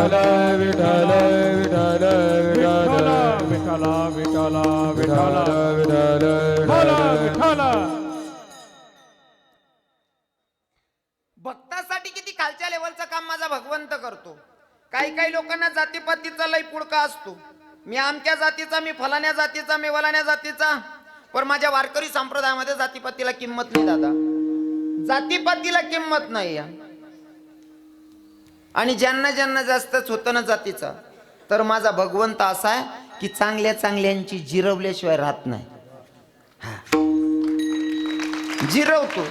विठ्ठल विठ्ठल विठ्ठल विठ्ठल विठ्ठल. भक्तासाठी किती खालच्या लेवलचं काम माझा भगवंत करतो. काही काही लोकांना जातीपातीचा लय पुडका असतो. मी आमच्या जातीचा, मी फलाण्या जातीचा, मी वलाण्या जातीचा. पण माझ्या वारकरी संप्रदायामध्ये जातीपातीला किंमत नाही दादा. जातीपातीला किंमत नाही. आणि ज्यांना ज्यांना जास्तच होतं ना जातीचा, तर माझा भगवंत असा आहे की चांगल्या चांगल्यांची जिरवल्याशिवाय राहत नाही. जिरवतो.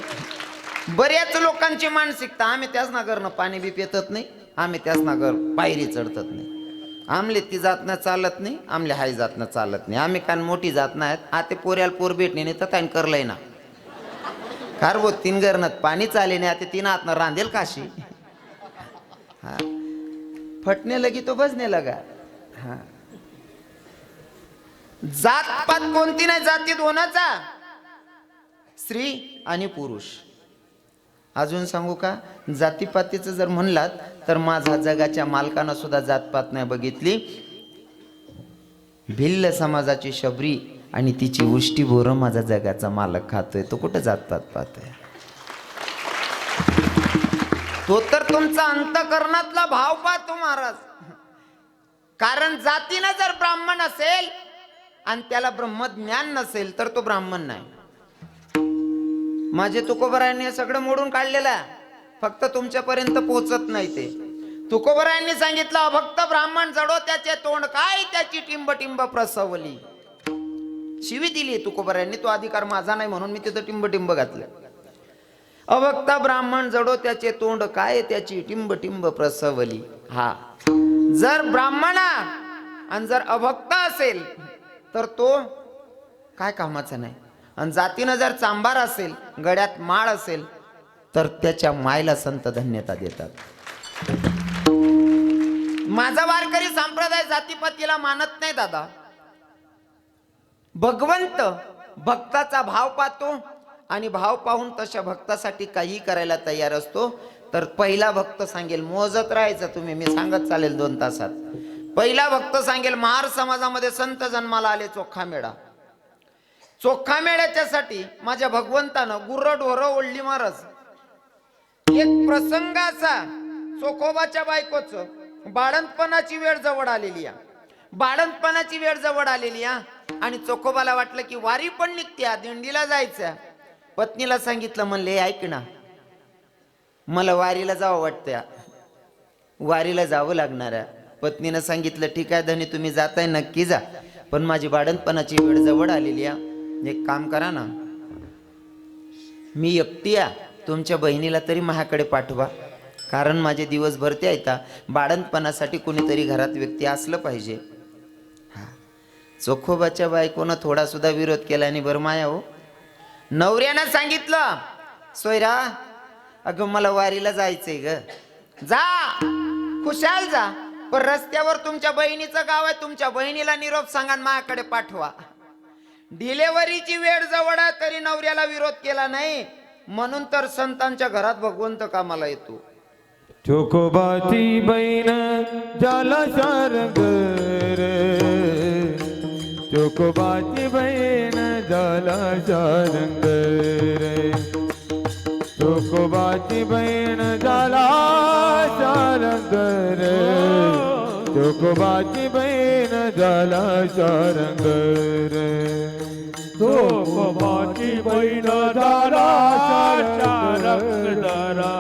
बऱ्याच लोकांची मानसिकता, आम्ही त्याच नागरनं पाणी बी पितत नाही, आम्ही त्याच नागर पायरी चढतत नाही, आमले ती जातनं चालत नाही, आमले हाय जातनं चालत नाही, आम्ही कान मोठी जात नाहीत. आता पोऱ्याला पोर भेटणे नाही तर त्यानं करलंय ना कारबो तीन गरणात पाणी चाले नाही, आता तीन हातनं रांधेल काशी. हा फटने लगी तो बजने लगा. हा जात पात कोणती नाही, जाती दोनाचा, स्त्री आणि पुरुष. अजून सांगू का, जातीपातीचं जर म्हणलात तर माझा जगाच्या मालकानं सुद्धा जातपात नाही बघितली. भिल्ल समाजाची शबरी आणि तिची उष्टी बोरं माझा जगाचा मालक खातोय. तो कुठं जातपात पाहतोय? तो तर तुमचा अंतकरणातला भाव पाहतो महाराज. कारण जातीनं जर ब्राह्मण असेल आणि त्याला ब्रह्मज्ञान नसेल तर तो ब्राह्मण नाही. माझे तुकोबरायांनी सगळं मोडून काढलेलं आहे, फक्त तुमच्यापर्यंत पोहोचत नाही. ते तुकोबरायांनी सांगितलं, अभक्त ब्राह्मण जडो त्याचे तोंड काय, त्याची टिंब टिंब प्रसवली. शिवी दिली तुकोबरायांनी, तो अधिकार माझा नाही म्हणून मी तिथं टिंब टिंब घातलं. अभक्त ब्राह्मण जडो त्याचे तोंड काय, त्याची टिंब टिंब प्रसवली. हा जर ब्राह्मण आणि जर अभक्त असेल तर तो काय कामाचा नाही. आणि जातीनं जर चांभार असेल, गड्यात माळ असेल, तर त्याच्या मायला संत धन्यता देतात. माझा वारकरी संप्रदाय जातीपातीला मानत नाही दादा. भगवंत भक्ताचा भाव पाहतो आणि भाव पाहून तशा भक्तासाठी काही करायला तयार असतो. तर पहिला भक्त सांगेल, मोजत राहायचं तुम्ही, मी सांगत चालेल 2 तासात. पहिला भक्त सांगेल, महार समाजामध्ये संत जन्माला आले चोखा मेळा. चोखा मेळ्याच्यासाठी माझ्या भगवंतानं गुर्र ढोरं ओढली महाराज. एक प्रसंग असा, चोखोबाच्या बायकोचं बाळंतपणाची वेळ जवळ आलेली आहे. बाळंतपणाची वेळ जवळ आलेली आहे आणि चोखोबाला वाटलं की वारी पण निघत्या, दिंडीला जायचं. पत्नीला सांगितलं, म्हणले ऐक ना, मला वारीला जावं वाटतं, वारीला जावं लागणार आहे. पत्नीनं सांगितलं, ठीक आहे धनी, तुम्ही जाताय नक्की जा, पण माझी बाळंतपणाची वेळ जवळ आलेली आहे. एक काम करा ना, मी एकटी आहे, तुमच्या बहिणीला तरी माझ्याकडे पाठवा, कारण माझे दिवस भरते आहेत. बाळंतपणासाठी कोणीतरी घरात व्यक्ती असलं पाहिजे. हा चोखोबाच्या बायकोनं थोडा सुद्धा विरोध केला आणि बरं माया हो. नवऱ्यानं सांगितलं, सोयरा अगं मला वारीला जायचंय ग, जा खुशाल जा, पण रस्त्यावर तुमच्या बहिणीचं गाव आहे, तुमच्या बहिणीला निरोप सांगा माझ्याकडे पाठवा. डिलेव्हरीची वेळ जवळ आहे तरी नवऱ्याला विरोध केला नाही, म्हणून तर संतांच्या घरात भगवंत कामाला येतो. चोखोबाची बहीण झाला शारंग रे, चोखोबाची बहीण झाला शारंग रे, चोखोबाची बहीण झाला शारंग रे, चोखोबाची बहीण झाला शारंग रे, चोखोबाची बहीण झाला शारंग दरा,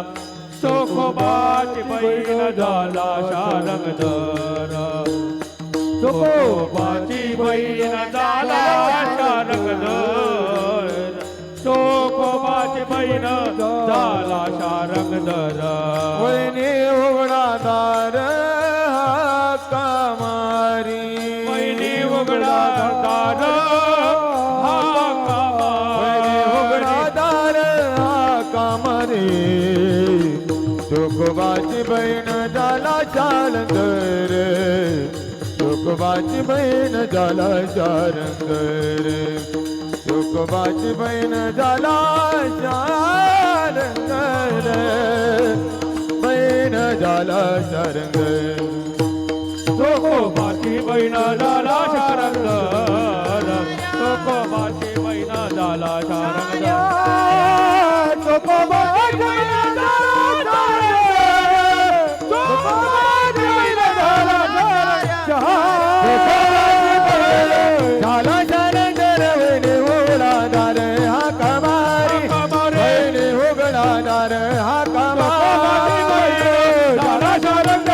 चोखोबाची बहीण झाला शारंग दरा, चोखोबाची बहीण झाला शारंग दरा, चोखोबाची बहीण झाला शारंग दरा. वहिनी उघडा दार हाका मारी, वहिनी उघडा दार हाका मारी, उघडा दार हाका मारी, चोखोबाची बहीण झाला शारंग रे, चोखोबाची बहीण झाला शारंग रे, चोखोबाची बहीण झाला शारंग रे, बहीण बहीण झाला शारंग चोखोबाची बहीण झाला शारंग चोखोबाची बहीण झाला शारंग चोखोबाची बहीण झाला शारंग चोखोबाची बहीण झाला झाला शारंग वहिनी उघडादार हा कमारी वहिनी उघडादार हा कमारी झाला शारंग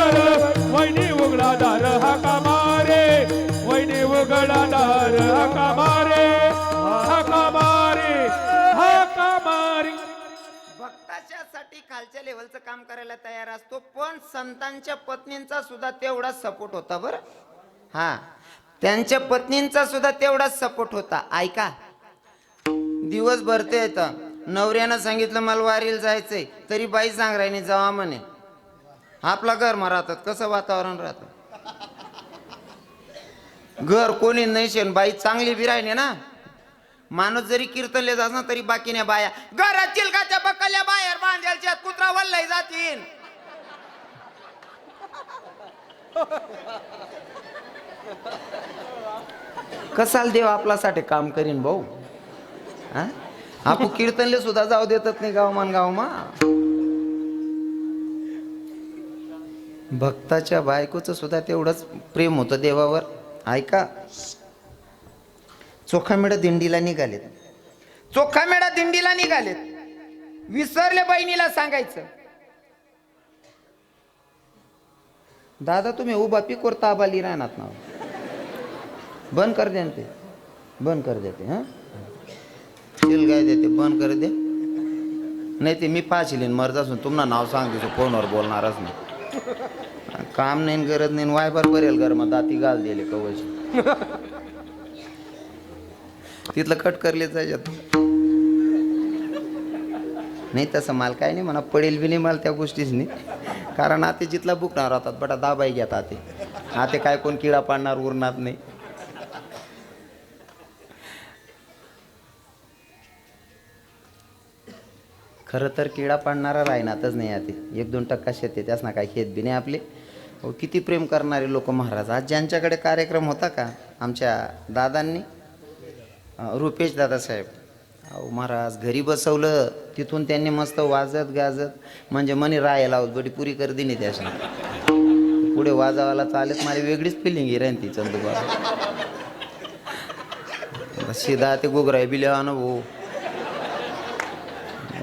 वहिनी उघडादार हा कामारे वहिनी उघडादार हा कामारे हा कामारे हा कामारे भक्ताच्यासाठी खालच्या लेवलचं काम करायला तयार असतो, पण संतांच्या पत्नींचा सुद्धा तेवढाच सपोर्ट होता बरं. हा, त्यांच्या पत्नींचा सुद्धा तेवढाच सपोर्ट होता. ऐका, दिवस भरते येतं, नवऱ्यानं सांगितलं मला वारीला जायचंय, तरी बाई सांग राहिनी जावा म्हणे. आपला घर मा राहतात, कसं वातावरण राहतं, घर कोणी नाही शेन, बाई चांगली बी राहिने ना. माणूस जरी कीर्तनले जात ना तरी बाकीने बाया घरात चिलकाच्या बकल्या बाहेर बांधायच्या कुत्रा वल्लय जातील. कसाल देव आपल्यासाठी काम करीन भाऊ. आपण कीर्तनले सुद्धा जाऊ देतात नाही गावमान गावमा. भक्ताच्या बायकोचं सुद्धा तेवढंच प्रेम होतं देवावर. ऐका, चोखामेळा दिंडीला निघालेत, चोखामेळा दिंडीला निघालेत, विसरले बहिणीला सांगायचं, दादा तुम्ही उभा पिकोर ताबाली राहणार ना, बंद कर दे ते, बंद कर देते. हा चिल गाय देते, बंद कर दे, नाही ते मी पाचिलीन मरत असून तुम्हाला नाव सांगते फोनवर बोलणारच नाही. काम नाही गरज नाही, वायबर बरेल घर मग दाती गाल दिले कवच तिथलं कट करले जायच्यात. नाही तसं माल काय नाही म्हणा, पडेल बी नाही मला त्या गोष्टीच नाही, कारण आते जिथला बुकणार होतात बटा दाबाई घेत आते काय कोण किडा पाडणार उरणार नाही. खरं तर किडा पाडणारा राहणारच नाही आते, 1-2% शेत आहे त्यास ना काय शेत बी नाही आपले. किती प्रेम करणारे लोक महाराज. आज ज्यांच्याकडे कार्यक्रम होता का आमच्या दादांनी, रुपेश दादासाहेब, अहो महाराज घरी बसवलं, तिथून त्यांनी मस्त वाजत गाजत म्हणजे मनी राहायला होत बडी पुरी कर दिली त्याशी. पुढे वाजावाला चालत मला वेगळीच फिलिंग राहीन ती चंदूबा. सीधा ते गोगराय बिल्या भाऊ,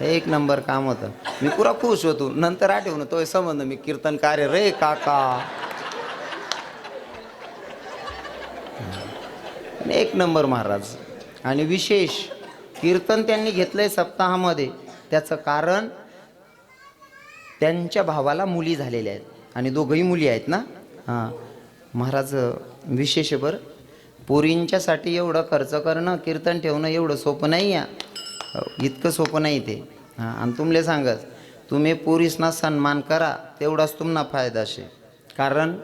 एक नंबर काम होतं. मी पुरा खुश होतो. नंतर आठवण तो संबंध मी कीर्तनकार रे काका, एक नंबर महाराज. आणि विशेष कीर्तन त्यांनी घेतलंय सप्ताहामध्ये, त्याचं कारण त्यांच्या भावाला मुली झालेल्या आहेत आणि दोघंही मुली आहेत ना. हां महाराज विशेष आहे बरं. पोरींच्यासाठी एवढं खर्च करणं, कीर्तन ठेवणं एवढं सोपं नाही आहे, इतकं सोपं नाही ते. हां, आणि तुमले सांगत तुम्ही पोरीसना सन्मान करा, तेवढाच तुम्हाला फायदा शे. कारण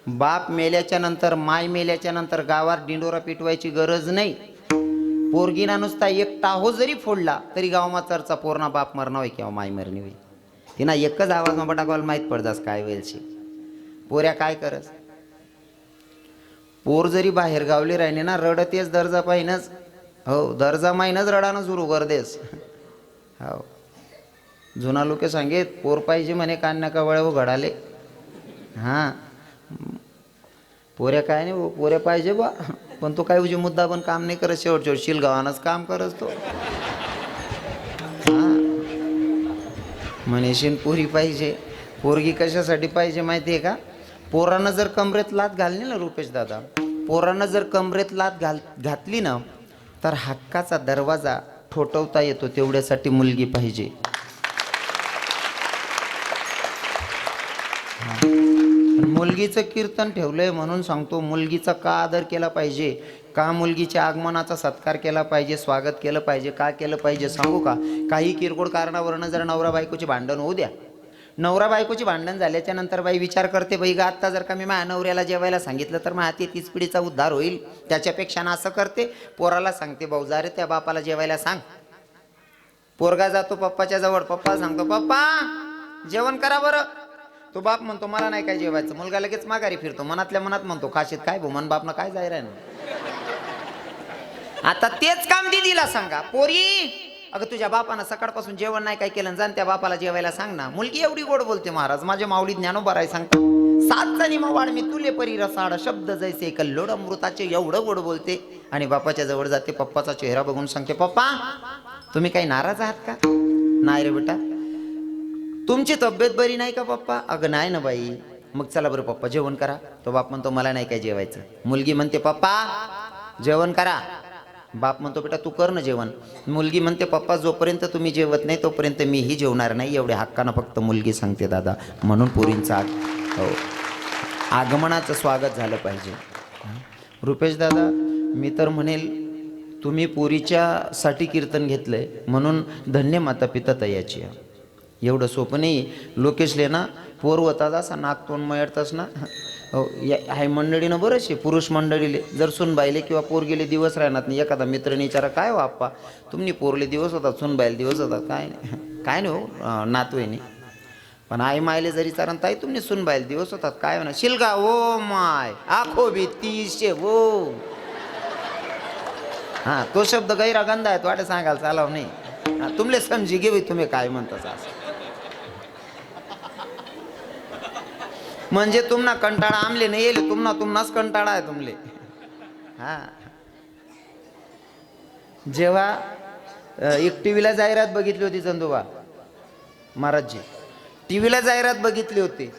बाप मेल्याच्या नंतर, माय मेल्याच्या नंतर गावात डिंडोरा पिटवायची गरज नाही. पोरगीना नुसता एक टाहो जरी फोडला तरी गावमा चर्चा, पोरणा बाप मरणं होय किंवा माय मरणी होई. तिना एकच आवाज मग टाकायला माहीत पडतास काय वेळशी. पोऱ्या काय करस, पोर जरी बाहेर गावले राहिले ना रडतेच दर्जा पाहिनच. हो, दर्जा माहीनच रडानं सुरू कर देस. हो, जुना लोक सांगेत पोर पाहिजे म्हणे कान नका वळ घडाले. हां, पोऱ्या काय नाही, पोऱ्या पाहिजे बा, पण तो काय उजी मुद्दा पण काम नाही करत, शेवट शिलगावानच काम करत तो. हां, म्हणेशीन पोरी पाहिजे. पोरगी कशासाठी पाहिजे माहिती आहे का? पोरांना जर कमरेत लात घालली ना रुपेश दादा, पोरांना जर कमरेत लात घातली ना तर हक्काचा दरवाजा ठोठवता येतो, तेवढ्यासाठी मुलगी पाहिजे. मुलगीचं कीर्तन ठेवलंय म्हणून सांगतो, मुलगीचा का आदर केला पाहिजे, का मुलगीच्या आगमनाचा सत्कार केला पाहिजे, स्वागत केलं पाहिजे, का केलं पाहिजे सांगू का? काही किरकोळ कारणावरनं जर नवरा बायकोची भांडण होऊ द्या, नवरा बायकोची भांडण झाल्याच्या नंतर बाई विचार करते, बाई गा आत्ता जर का मी माझ्या नवऱ्याला जेवायला सांगितलं तर माझ्या 33 पिढीचा उद्धार होईल. त्याच्यापेक्षा ना असं करते, पोराला सांगते, भाऊ जा रे त्या बापाला जेवायला सांग. पोरगा जातो पप्पाच्या जवळ, पप्पा सांगतो, पप्पा जेवण करा बरं. तो बाप म्हणतो मला नाही काय जेवायचं, मुलगा लगेच माघारी फिरतो, मनातल्या मनात म्हणतो खाशीत काय भो, मन बापनं काय जाय ना. आता तेच काम दिदीला सांगा, पोरी अगं तुझ्या बापानं सकाळपासून जेवण नाही काय केलं, जाण त्या बापाला जेवायला सांग ना. मुलगी एवढी गोड बोलते महाराज, माझ्या माऊली ज्ञानोबा राय सांगतो, 7 जणी मवाड मी तुले परी रसाड, शब्द जैसे कल्लोड अमृताचे, एवढं गोड बोलते. आणि बापाच्या जवळ जाते, पप्पाचा चेहरा बघून सांगते, पप्पा तुम्ही काही नाराज आहात का? नाही रे बेटा. तुमची तब्येत बरी नाही का पप्पा? अगं नाही ना बाई. मग चला बरं पप्पा जेवण करा. तो बाप म्हणतो मला नाही काय जेवायचं. मुलगी म्हणते पप्पा जेवण करा. बाप म्हणतो बेटा तू कर ना जेवण. मुलगी म्हणते पप्पा जोपर्यंत तुम्ही जेवत नाही तोपर्यंत मीही जेवणार नाही. एवढ्या हक्कानं फक्त मुलगी सांगते दादा. म्हणून पोरींचा हो आगमनाचं स्वागत झालं पाहिजे. रुपेश दादा मी तर म्हणेल तुम्ही पोरीच्यासाठी कीर्तन घेतलंय म्हणून धन्य माता पिता तयाची. एवढं सोपं नाही. लोकेशले ना पोर होतात असा नाक तोंड मयडतास ना. हो हाय मंडळीनं बरंच आहे. पुरुष मंडळीले जर सुनबाईले किंवा पोर गेले दिवस राहणार नाही. एखादा मित्राने विचारा काय हो आप्पा तुम्ही पोरले दिवस होतात सुनबाईले दिवस होतात. काय नाही काय नाही हो नातवईने. पण आई मायले जरी चारण ताई तुम्ही सुनबाईले दिवस होतात काय म्हणा शिलगा ओ माय आखो भी 30 हो. हां तो शब्द गैरगंध आहे. तो वाटे सांगायला चालाव नाही. हां तुमले समजी घे तुम्ही काय म्हणताच असं. म्हणजे तुम्हाला कंटाळा आमले नाही येईल. तुम्हाच कंटाळा आहे तुमले. हा जेव्हा एक टीव्हीला जाहिरात बघितली होती चंदुबा महाराजजी. टीव्हीला जाहिरात बघितली होती.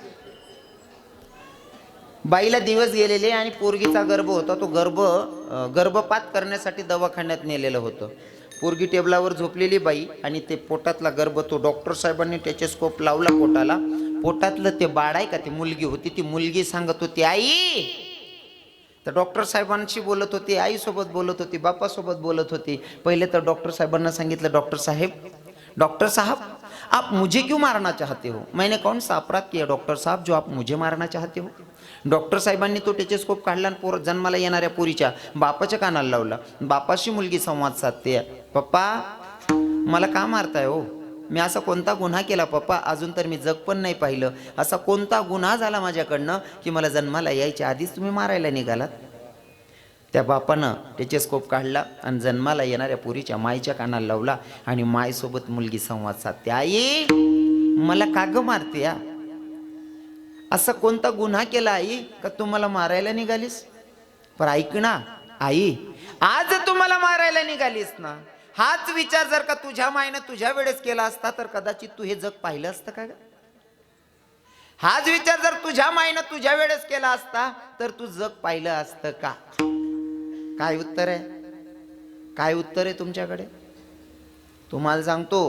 बाईला दिवस गेलेले आणि पोरगीचा गर्भ होता. तो गर्भपात करण्यासाठी दवाखान्यात नेलेलं होतं. पोरगी टेबलावर झोपलेली बाई आणि ते पोटातला गर्भ तो डॉक्टर साहेबांनी टेचेस्कोप लावला पोटाला. पोटातलं ते बाळ आहे का ती मुलगी होती. ती मुलगी सांगत होती आई. तर डॉक्टर साहेबांशी बोलत होती. आईसोबत बोलत होती. बापासोबत बोलत होती. पहिले तर डॉक्टर साहेबांना सांगितलं डॉक्टर साहब आप मुझे क्यों मारना चाहते हो? मैंने कौन सा अपराध किया डॉक्टर साहब जो आप मुझे मारना चाहते हो? डॉक्टर साहेबांनी तो टेचेस्कोप काढला आणि पोर जन्माला येणाऱ्या पोरीच्या बापाच्या कानाला लावला. बापाशी मुलगी संवाद साधते. पप्पा मला का मारताय हो? मी असा कोणता गुन्हा केला पप्पा? अजून तर मी जग पण नाही पाहिलं. असा कोणता गुन्हा झाला माझ्याकडनं की मला जन्माला यायच्या आधीच तुम्ही मारायला निघालात? त्या बापानं टेचेस्कोप काढला आणि जन्माला येणाऱ्या पोरीच्या माईच्या कानाला लावला आणि माईसोबत मुलगी संवाद साधते. आई मला का ग मारते या? असा कोणता गुन्हा केला आई का तुम्हाला मारायला निघालीस? पर ऐक ना आई आज तुम्हाला मारायला निघालीस ना. हाच विचार जर का तुझ्या मायनं तुझ्या वेळेस केला असता तर कदाचित तू हे जग पाहिलं असतं का ग? हाच विचार जर तुझ्या मायनं तुझ्या वेळेस केला असता तर तू जग पाहिलं असतं का? काय उत्तर आहे? काय उत्तर आहे तुमच्याकडे? तुम्हाला सांगतो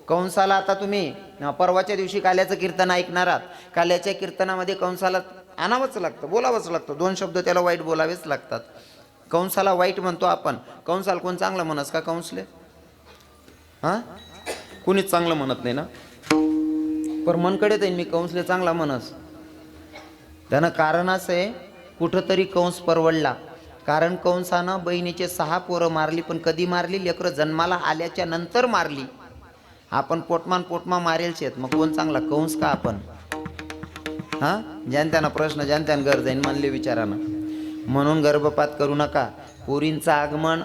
कंसाला आता तुम्ही परवाच्या दिवशी काल्याचं कीर्तन ऐकणार आहात. काल्याच्या कीर्तनामध्ये कंसाला आणावंच लागतं, बोलावंच लागतं. 2 शब्द त्याला वाईट बोलावेच लागतात. कंसाला वाईट म्हणतो आपण. कंसाला कोण चांगलं म्हणस का कंसले? हां कुणीच चांगलं म्हणत नाही ना. पर मनकडे येईन मी कंसले चांगला म्हणस. त्यानं कारण असं आहे कुठंतरी कंस परवडला. कारण कंसानं बहिणीचे 6 पोरं मारली. पण कधी मारली? लेकरं जन्माला आल्याच्या नंतर मारली. आपण पोटमा मारेलचे आहेत. मग कोण चांगला कंस का आपण? हां ज्यांत्यानं प्रश्न ज्यांत्यानं गरज जाईन मानले विचारानं. म्हणून गर्भपात करू नका. पोरींचं आगमन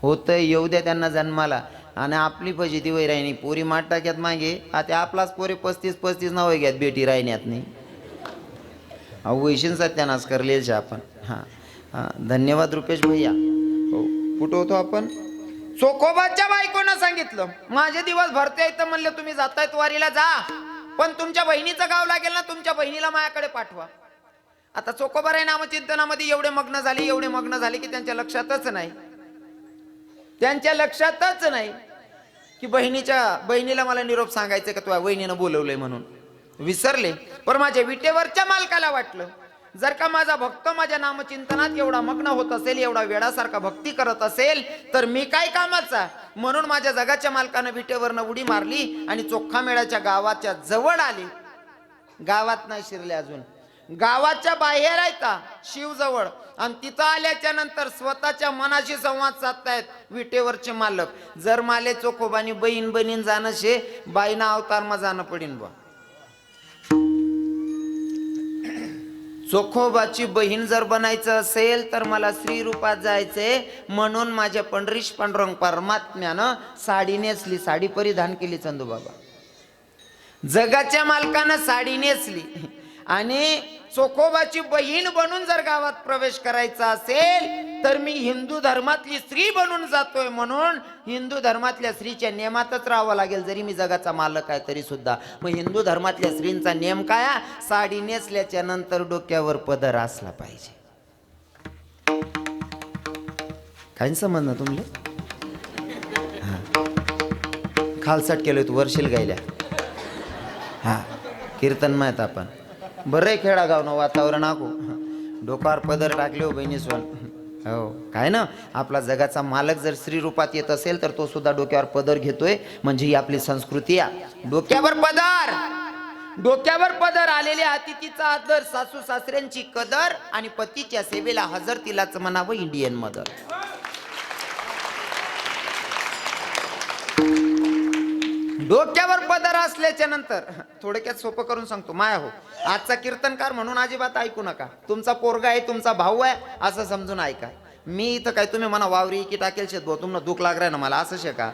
होतं येऊ द्या त्यांना जन्माला. आणि आपली फजिती वय राहिनी पोरी माठ टाक्यात मागे. आता आपलाच पोरे 35 नाव घ्यात बेटी राहिण्यात नाही. वैशीन सत्यानाश करलेल आपण. हां हां धन्यवाद रुपेश भैया. हो कुठं होतो आपण? चोखोबाच्या बायकोनं सांगितलं माझे दिवस भरते इथं. म्हणले तुम्ही जातायत वारीला जा पण तुमच्या बहिणीचं गाव लागेल ना तुमच्या बहिणीला माझ्याकडे पाठवा. आता चोखोबाराय नामचिंतनामध्ये एवढे मग्न झाले की त्यांच्या लक्षातच नाही की बहिणीला मला निरोप सांगायचं का तुझ्या वहिनीनं बोलवलंय म्हणून. विसरले. पण माझ्या विटेवरच्या मालकाला वाटलं जर का माझा भक्त माझ्या नामचिंतनात एवढा मग्न होत असेल, एवढा वेडासारखा भक्ती करत असेल तर मी काय कामाचा. म्हणून माझ्या जगाच्या मालकानं विटेवरनं उडी मारली आणि चोखामेळ्याच्या गावाच्या जवळ आली. गावात नाही शिरले अजून. गावाच्या बाहेर आहेत शिवजवळ. आणि तिथं आल्याच्या नंतर स्वतःच्या मनाशी संवाद साधतायत विटेवरचे मालक. जर माले चोखोबानी बहीण जाणं शे बाईना अवतार मा जाणं पडीन बा. चोखोबाची बहीण जर बनायचं असेल तर मला श्री रूपात जायचंय, म्हणून माझ्या पंढरीश पांडुरंग परमात्म्यानं साडी नेसली, साडी परिधान केली चंदूबाबा. जगाच्या मालकानं साडी नेसली आणि चोखोबाची बहीण बनून जर गावात प्रवेश करायचा असेल तर मी हिंदू धर्मातली स्त्री बनून जातोय, म्हणून हिंदू धर्मातल्या स्त्रीच्या नियमातच राहावं लागेल. जरी मी जगाचा मालक आहे तरी सुद्धा. मग हिंदू धर्मातल्या स्त्रींचा नियम काय? साडी नेसल्याच्या नंतर डोक्यावर पदर असला पाहिजे. काय समज ना तुमले? खालसाट केलोय तू वर्षील गायल्या. हा कीर्तन माहित आपण बरं खेडागाव ना वातावरण आखो. डोक्यावर पदर टाकले हो बहिणी सोन. हो काय ना, आपला जगाचा मालक जर स्त्री रूपात येत असेल तर तो सुद्धा डोक्यावर पदर घेतोय, म्हणजे ही आपली संस्कृती आहे. डोक्यावर पदर, डोक्यावर पदर, आलेल्या अतिथीचा आदर, सासू सासऱ्यांची कदर आणि पतीच्या सेवेला हजर, तिलाच म्हणावं इंडियन मदर. डोक्यावर पदर असल्याच्या नंतर थोडक्यात सोपं करून सांगतो. माया हो, आजचा कीर्तनकार म्हणून अजिबात ऐकू नका. तुमचा पोरगा आहे, तुमचा भाऊ आहे असं समजून ऐका. मी इथं काय तुम्ही म्हणा वावरी की टाकेल शेत भाऊ, तुम्हाला दुःख लाग ना मला असं शेका.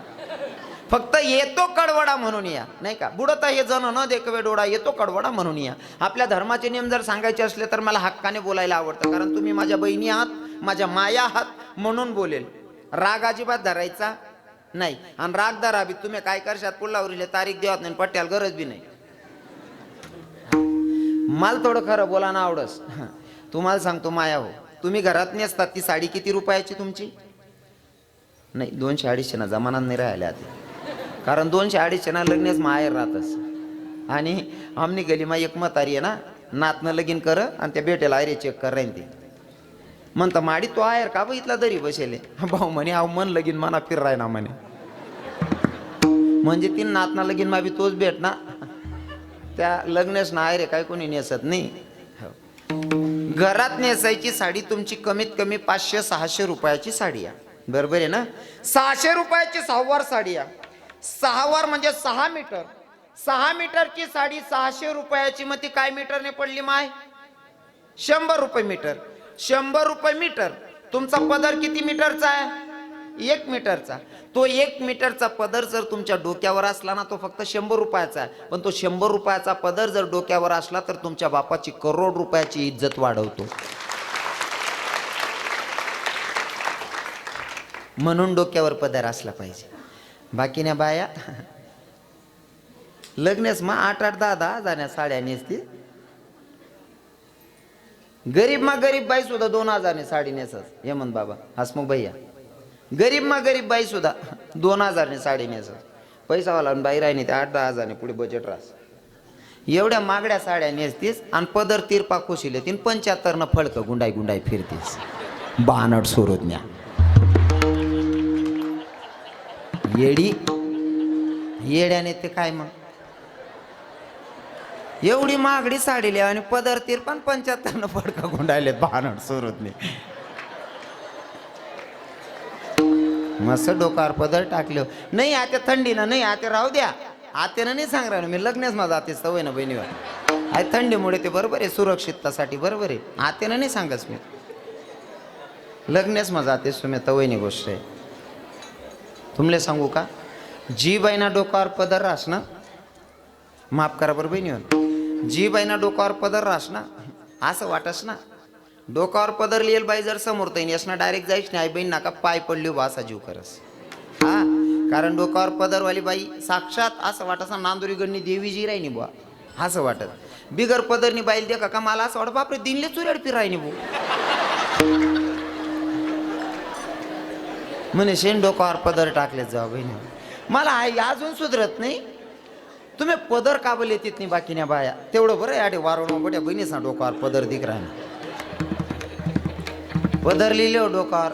फक्त येतो कडवडा म्हणून या, नाही का? बुडता हे जण न देखवे डोळा, येतो कडवडा म्हणून या. आपल्या धर्माचे नियम जर सांगायचे असले तर मला हक्काने बोलायला आवडतं, कारण तुम्ही माझ्या बहिणी आहात, माझ्या माया आहात, म्हणून बोलेल. राग अजिबात धरायचा नाही. आणि राग धराबी तुम्ही काय करशात पुढला उरले तारीख देवत नाही, पट्ट्याला गरज बी नाही. मला थोडं खरं बोला ना आवडस. तुम्हाला सांगतो माया हो, तुम्ही घरात नेसतात ती साडी किती रुपयाची तुमची? नाही 200-250 ना जमानात नाही राहिल्या आता, कारण 200-250 ना लग्नेच माहेर राहतच. आणि आमनी गलीमा एक म्हातारी आहे ना, नातनं लगीन कर आणि त्या बेटेला आयरे चेक कर राहीन. ते म्हणता माडी तो आयर का बघ इथला दरी बसेले. भाऊ म्हणे हा मन लगीन मना फिर राय ना म्हणे, म्हणजे तीन नातना लगीन मा बी तोच भेट ना. त्या लग्नेस ना आयरे काय कोणी नेसत नाही. घरात नेसायची साडी तुमची कमीत कमी 500-600 रुपयाची साडी आहे, बरोबर आहे ना? 600 रुपयाची 6 वार साडी आहे. 6 वार म्हणजे 6 मीटर. 6 मीटरची साडी 600 रुपयाची, मग ती काय मीटरने पडली माय? 100 रुपये मीटर. 100 रुपये मीटर. तुमचा पदर किती मीटरचा आहे? 1 मीटरचा. तो 1 मीटरचा पदर जर तुमच्या डोक्यावर असला ना, तो फक्त 100 रुपयाचा आहे. पण तो 100 रुपयाचा पदर जर डोक्यावर असला तर तुमच्या बापाची करोड रुपयाची इज्जत वाढवतो. म्हणून डोक्यावर पदर असला पाहिजे. बाकी ना बाया लग्नेस मग 8-8, 10-10 जाण्या साड्या नेसती. गरीब मा गरीब बाई सुद्धा 2000 ने साडी नेसत. हेमंत बाबा, हसमुख भैया, गरीब मा गरीब बाई सुद्धा 2000 ने साडी नेसत. पैसावाला बाई राहिनी ते 8-10 हजार ने पुढे बजेट राहस. एवढ्या मागड्या साड्या नेसतीस आणि पदर तिरपा कोशिले 75 न फळक गुंडाई गुंडाई फिरतीस. 62 सोरोज्ञा येडी येड्याने ते काय मग एवढी महागडी साडी लिहा आणि पदर तिरपा 75 न फडका गुंडायले 62 सोरोज्ञे. मस्त डोकार पदर टाकले. नाही आता थंडी ना, नाही आता राहू द्या. आत्यानं नाही सांग राहिलो मी, लग्नच माझा आते सवय ना बहिणीवर. आहे थंडीमुळे ते बरोबर आहे, सुरक्षिततासाठी बरोबर आहे. आत्यानं नाही सांगच मी, लग्नच माझा आते सुमे तवयनी गोष्ट आहे. तुमले सांगू का, जी बाईना डोकावर पदर रास ना, माफ करा बरं बहिणीवर, जी बाईना डोकावर पदर रास ना, असं वाटस ना डोकावर पदर लिहिल बाई जर समोर तैन ना डायरेक्ट जायच नाही. आई बहीण नाका पाय पडली बा असा जीव करस. हा, कारण डोकावर पदरवाली बाई साक्षात असं वाटस ना नांदुरी गडनी देवी जी राहिनी बुवा असं वाटत. बिगर पदरनी बाईल दे का मला असं वाटत बापरे दिनले चुऱ्याड फिरायनी भाऊ. म्हणे शेण डोकावर पदर टाकले जा बहिणी. मला अजून सुधरत नाही, तुम्ही पदर काबल येत नाही बाकीने बाया. तेवढं बरं आहे. वारवण बट्या बहिणीच ना डोकावर पदर दिख राहिना, पदर लिहिले हो डोकावर.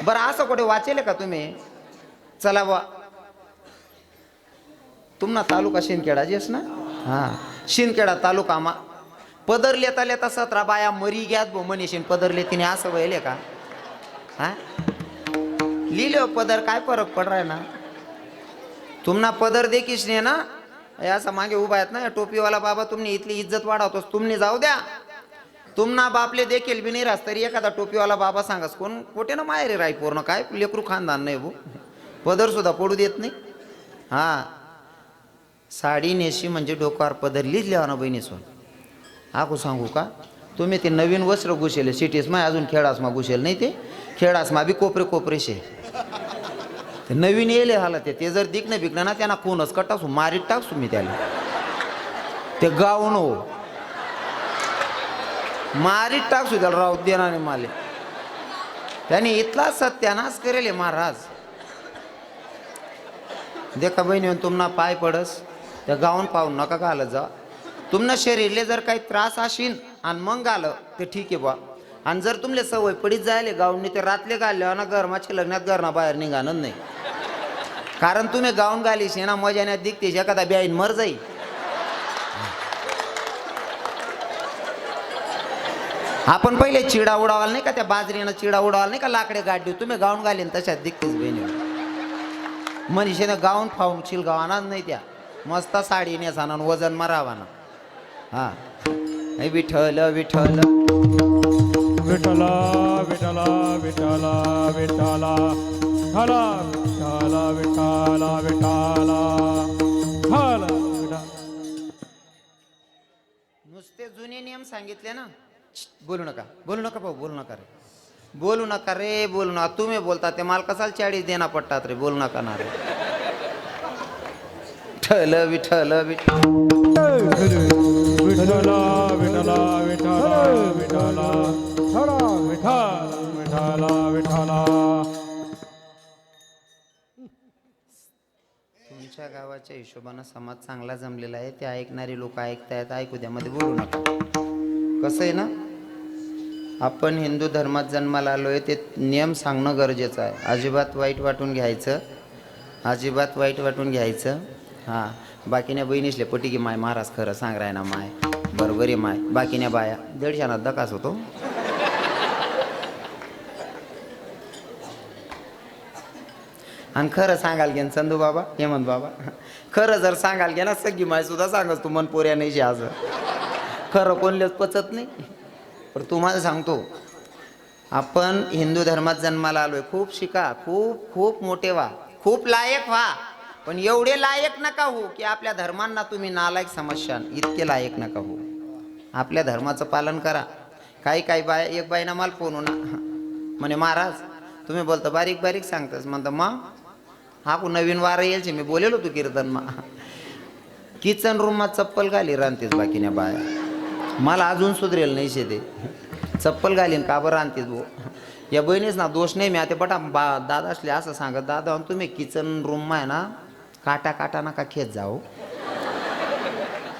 बरं असं कुठे वाचेल का तुम्ही? चला बा, तुम्हाला तालुका शिंदखेडा जेस ना, हा शिंदखेडा तालुका मा पदर लेता लेता 17 बाया मरी घ्यात बो मनीषीन पदर लेतीने असं वहिले का? हा लिहिले हो पदर, काय फरक पड रहा है ना. तुम्हाला पदर देखीच नाही ना, असं मागे उभा आहेत ना टोपीवाला बाबा, तुम्ही इथली इज्जत वाढवतोस. तुम्ही जाऊ द्या, तुमना बापले देखील बी नाही राहत तरी एखादा टोपीवाला बाबा सांगास कोण कोठे ना माहेरी राही पूर्ण काय लेकरू खानदान नाही भो पदर सुद्धा पडू देत नाही. हा साडी नेशी म्हणजे डोक्यावर पदर लिहिल्या ना बहिणीसून आकू सांगू का तुम्ही ते नवीन वस्त्र घुसेले सिटीस मा अजून खेळासमा घुसेल नाही ते खेळासमा बी कोपरे कोपरेशे ते नवीन येले झालं ते जर दिकणं बिकणं ना त्यांना कोणच कटासू मारीत टाकसू मी त्याला ते गाऊन हो मारीत टाकसू त्याला राहू देणार माले त्याने इथला सत्यानाश करेल महाराज. देखा बहिणी तुम्हाला पाय पडस त्या गाऊन पाहून नका घालत जा. तुमनं शरीरले जर काही त्रास असेल आणि मग घालं ते ठीक आहे बा. आणि जर तुमले सवय पडीत जायले गाऊनने ते रातले घालले ना गरमाच्या लग्नात घरना बाहेर निघाणं नाही. कारण तुम्ही गाऊन घालीस ना मजाण्यात दिखतेस एखादा ब्याईन मर जाईल. आपण पहिले चिडा उडावाल नाही का त्या बाजरीनं चिडा उडावाल नाही का लाकडे गाडी तुम्ही गाऊन घालीन तशात दिखतेस बहिणी. मनीषेनं गाऊन फाऊन चिल गावाना नाही त्या मस्त साडी नेसाना वजन मारावाना. हा विठ्ठल विठ्ठल विठ्ठला विठ्ठला विठ्ठला विठ्ठला विठ्ठला विठ्ठला विठ्ठला विठ्ठला. नुसते जुने नियम सांगितले ना बोलू नका बोलू नका भाऊ बोलू नका रे बोलू नका रे बोलू नका. तुम्ही बोलता ते मला कसाल 40 देना पडतात रे बोलू नका ना रे. विठ्ठल विठ्ठल विठ्ठला विठ्ठला विठ्ठला विठ्ठला विठ्ठला विठ्ठला विठ्ठला. तुमच्या गावाच्या हिशोबानं समाज चांगला जमलेला आहे ते ऐकणारी लोक ऐकतायत ऐकू द्या मध्ये बोलू नका. कसं आहे ना आपण हिंदू धर्मात जन्माला आलोय ते नियम सांगणं गरजेचं आहे. अजिबात वाईट वाटून घ्यायचं अजिबात वाईट वाटून घ्यायचं. हां बाकीने बहिणीसले पटी की माय महाराज खरं सांग राय ना माय बरोबर आहे माय बाकीने बाया दीडशाना दकास होतो. आणि खरं सांगाल घे संधू बाबा हेमंत बाबा खरं जर सांगाल घे ना सगळी माय सुद्धा सांगस तू मन पोऱ्या नाही आज खरं कोणलेच पचत नाही. पण तुम्हाला सांगतो आपण हिंदू धर्मात जन्माला आलोय खूप शिका खूप खूप मोठे व्हा खूप लायक व्हा. पण एवढे लायक नका हो की आपल्या धर्मांना तुम्ही नालायक समजशाल. इतके लायक नका हो. आपल्या धर्माचं पालन करा. काही बाय एक बाईना मला फोन होणार म्हणे महाराज तुम्ही बोलता बारीक बारीक सांगतास म्हणता मग हा नवीन वार येईल मी बोलेल होतो कीर्तन मा किचन रूमમાં चप्पल घाली रांधतेस बाकीने बाया मला अजून सुधरेल नाही शेते चप्पल घालीन का बरं रांधतेस भो. या बहिणीच ना दोष नाही मी आता बटा दादा असले असं सांगत दादा तुम्ही किचन रूमમાં आहे ना काटा काटा नका खेत जाओ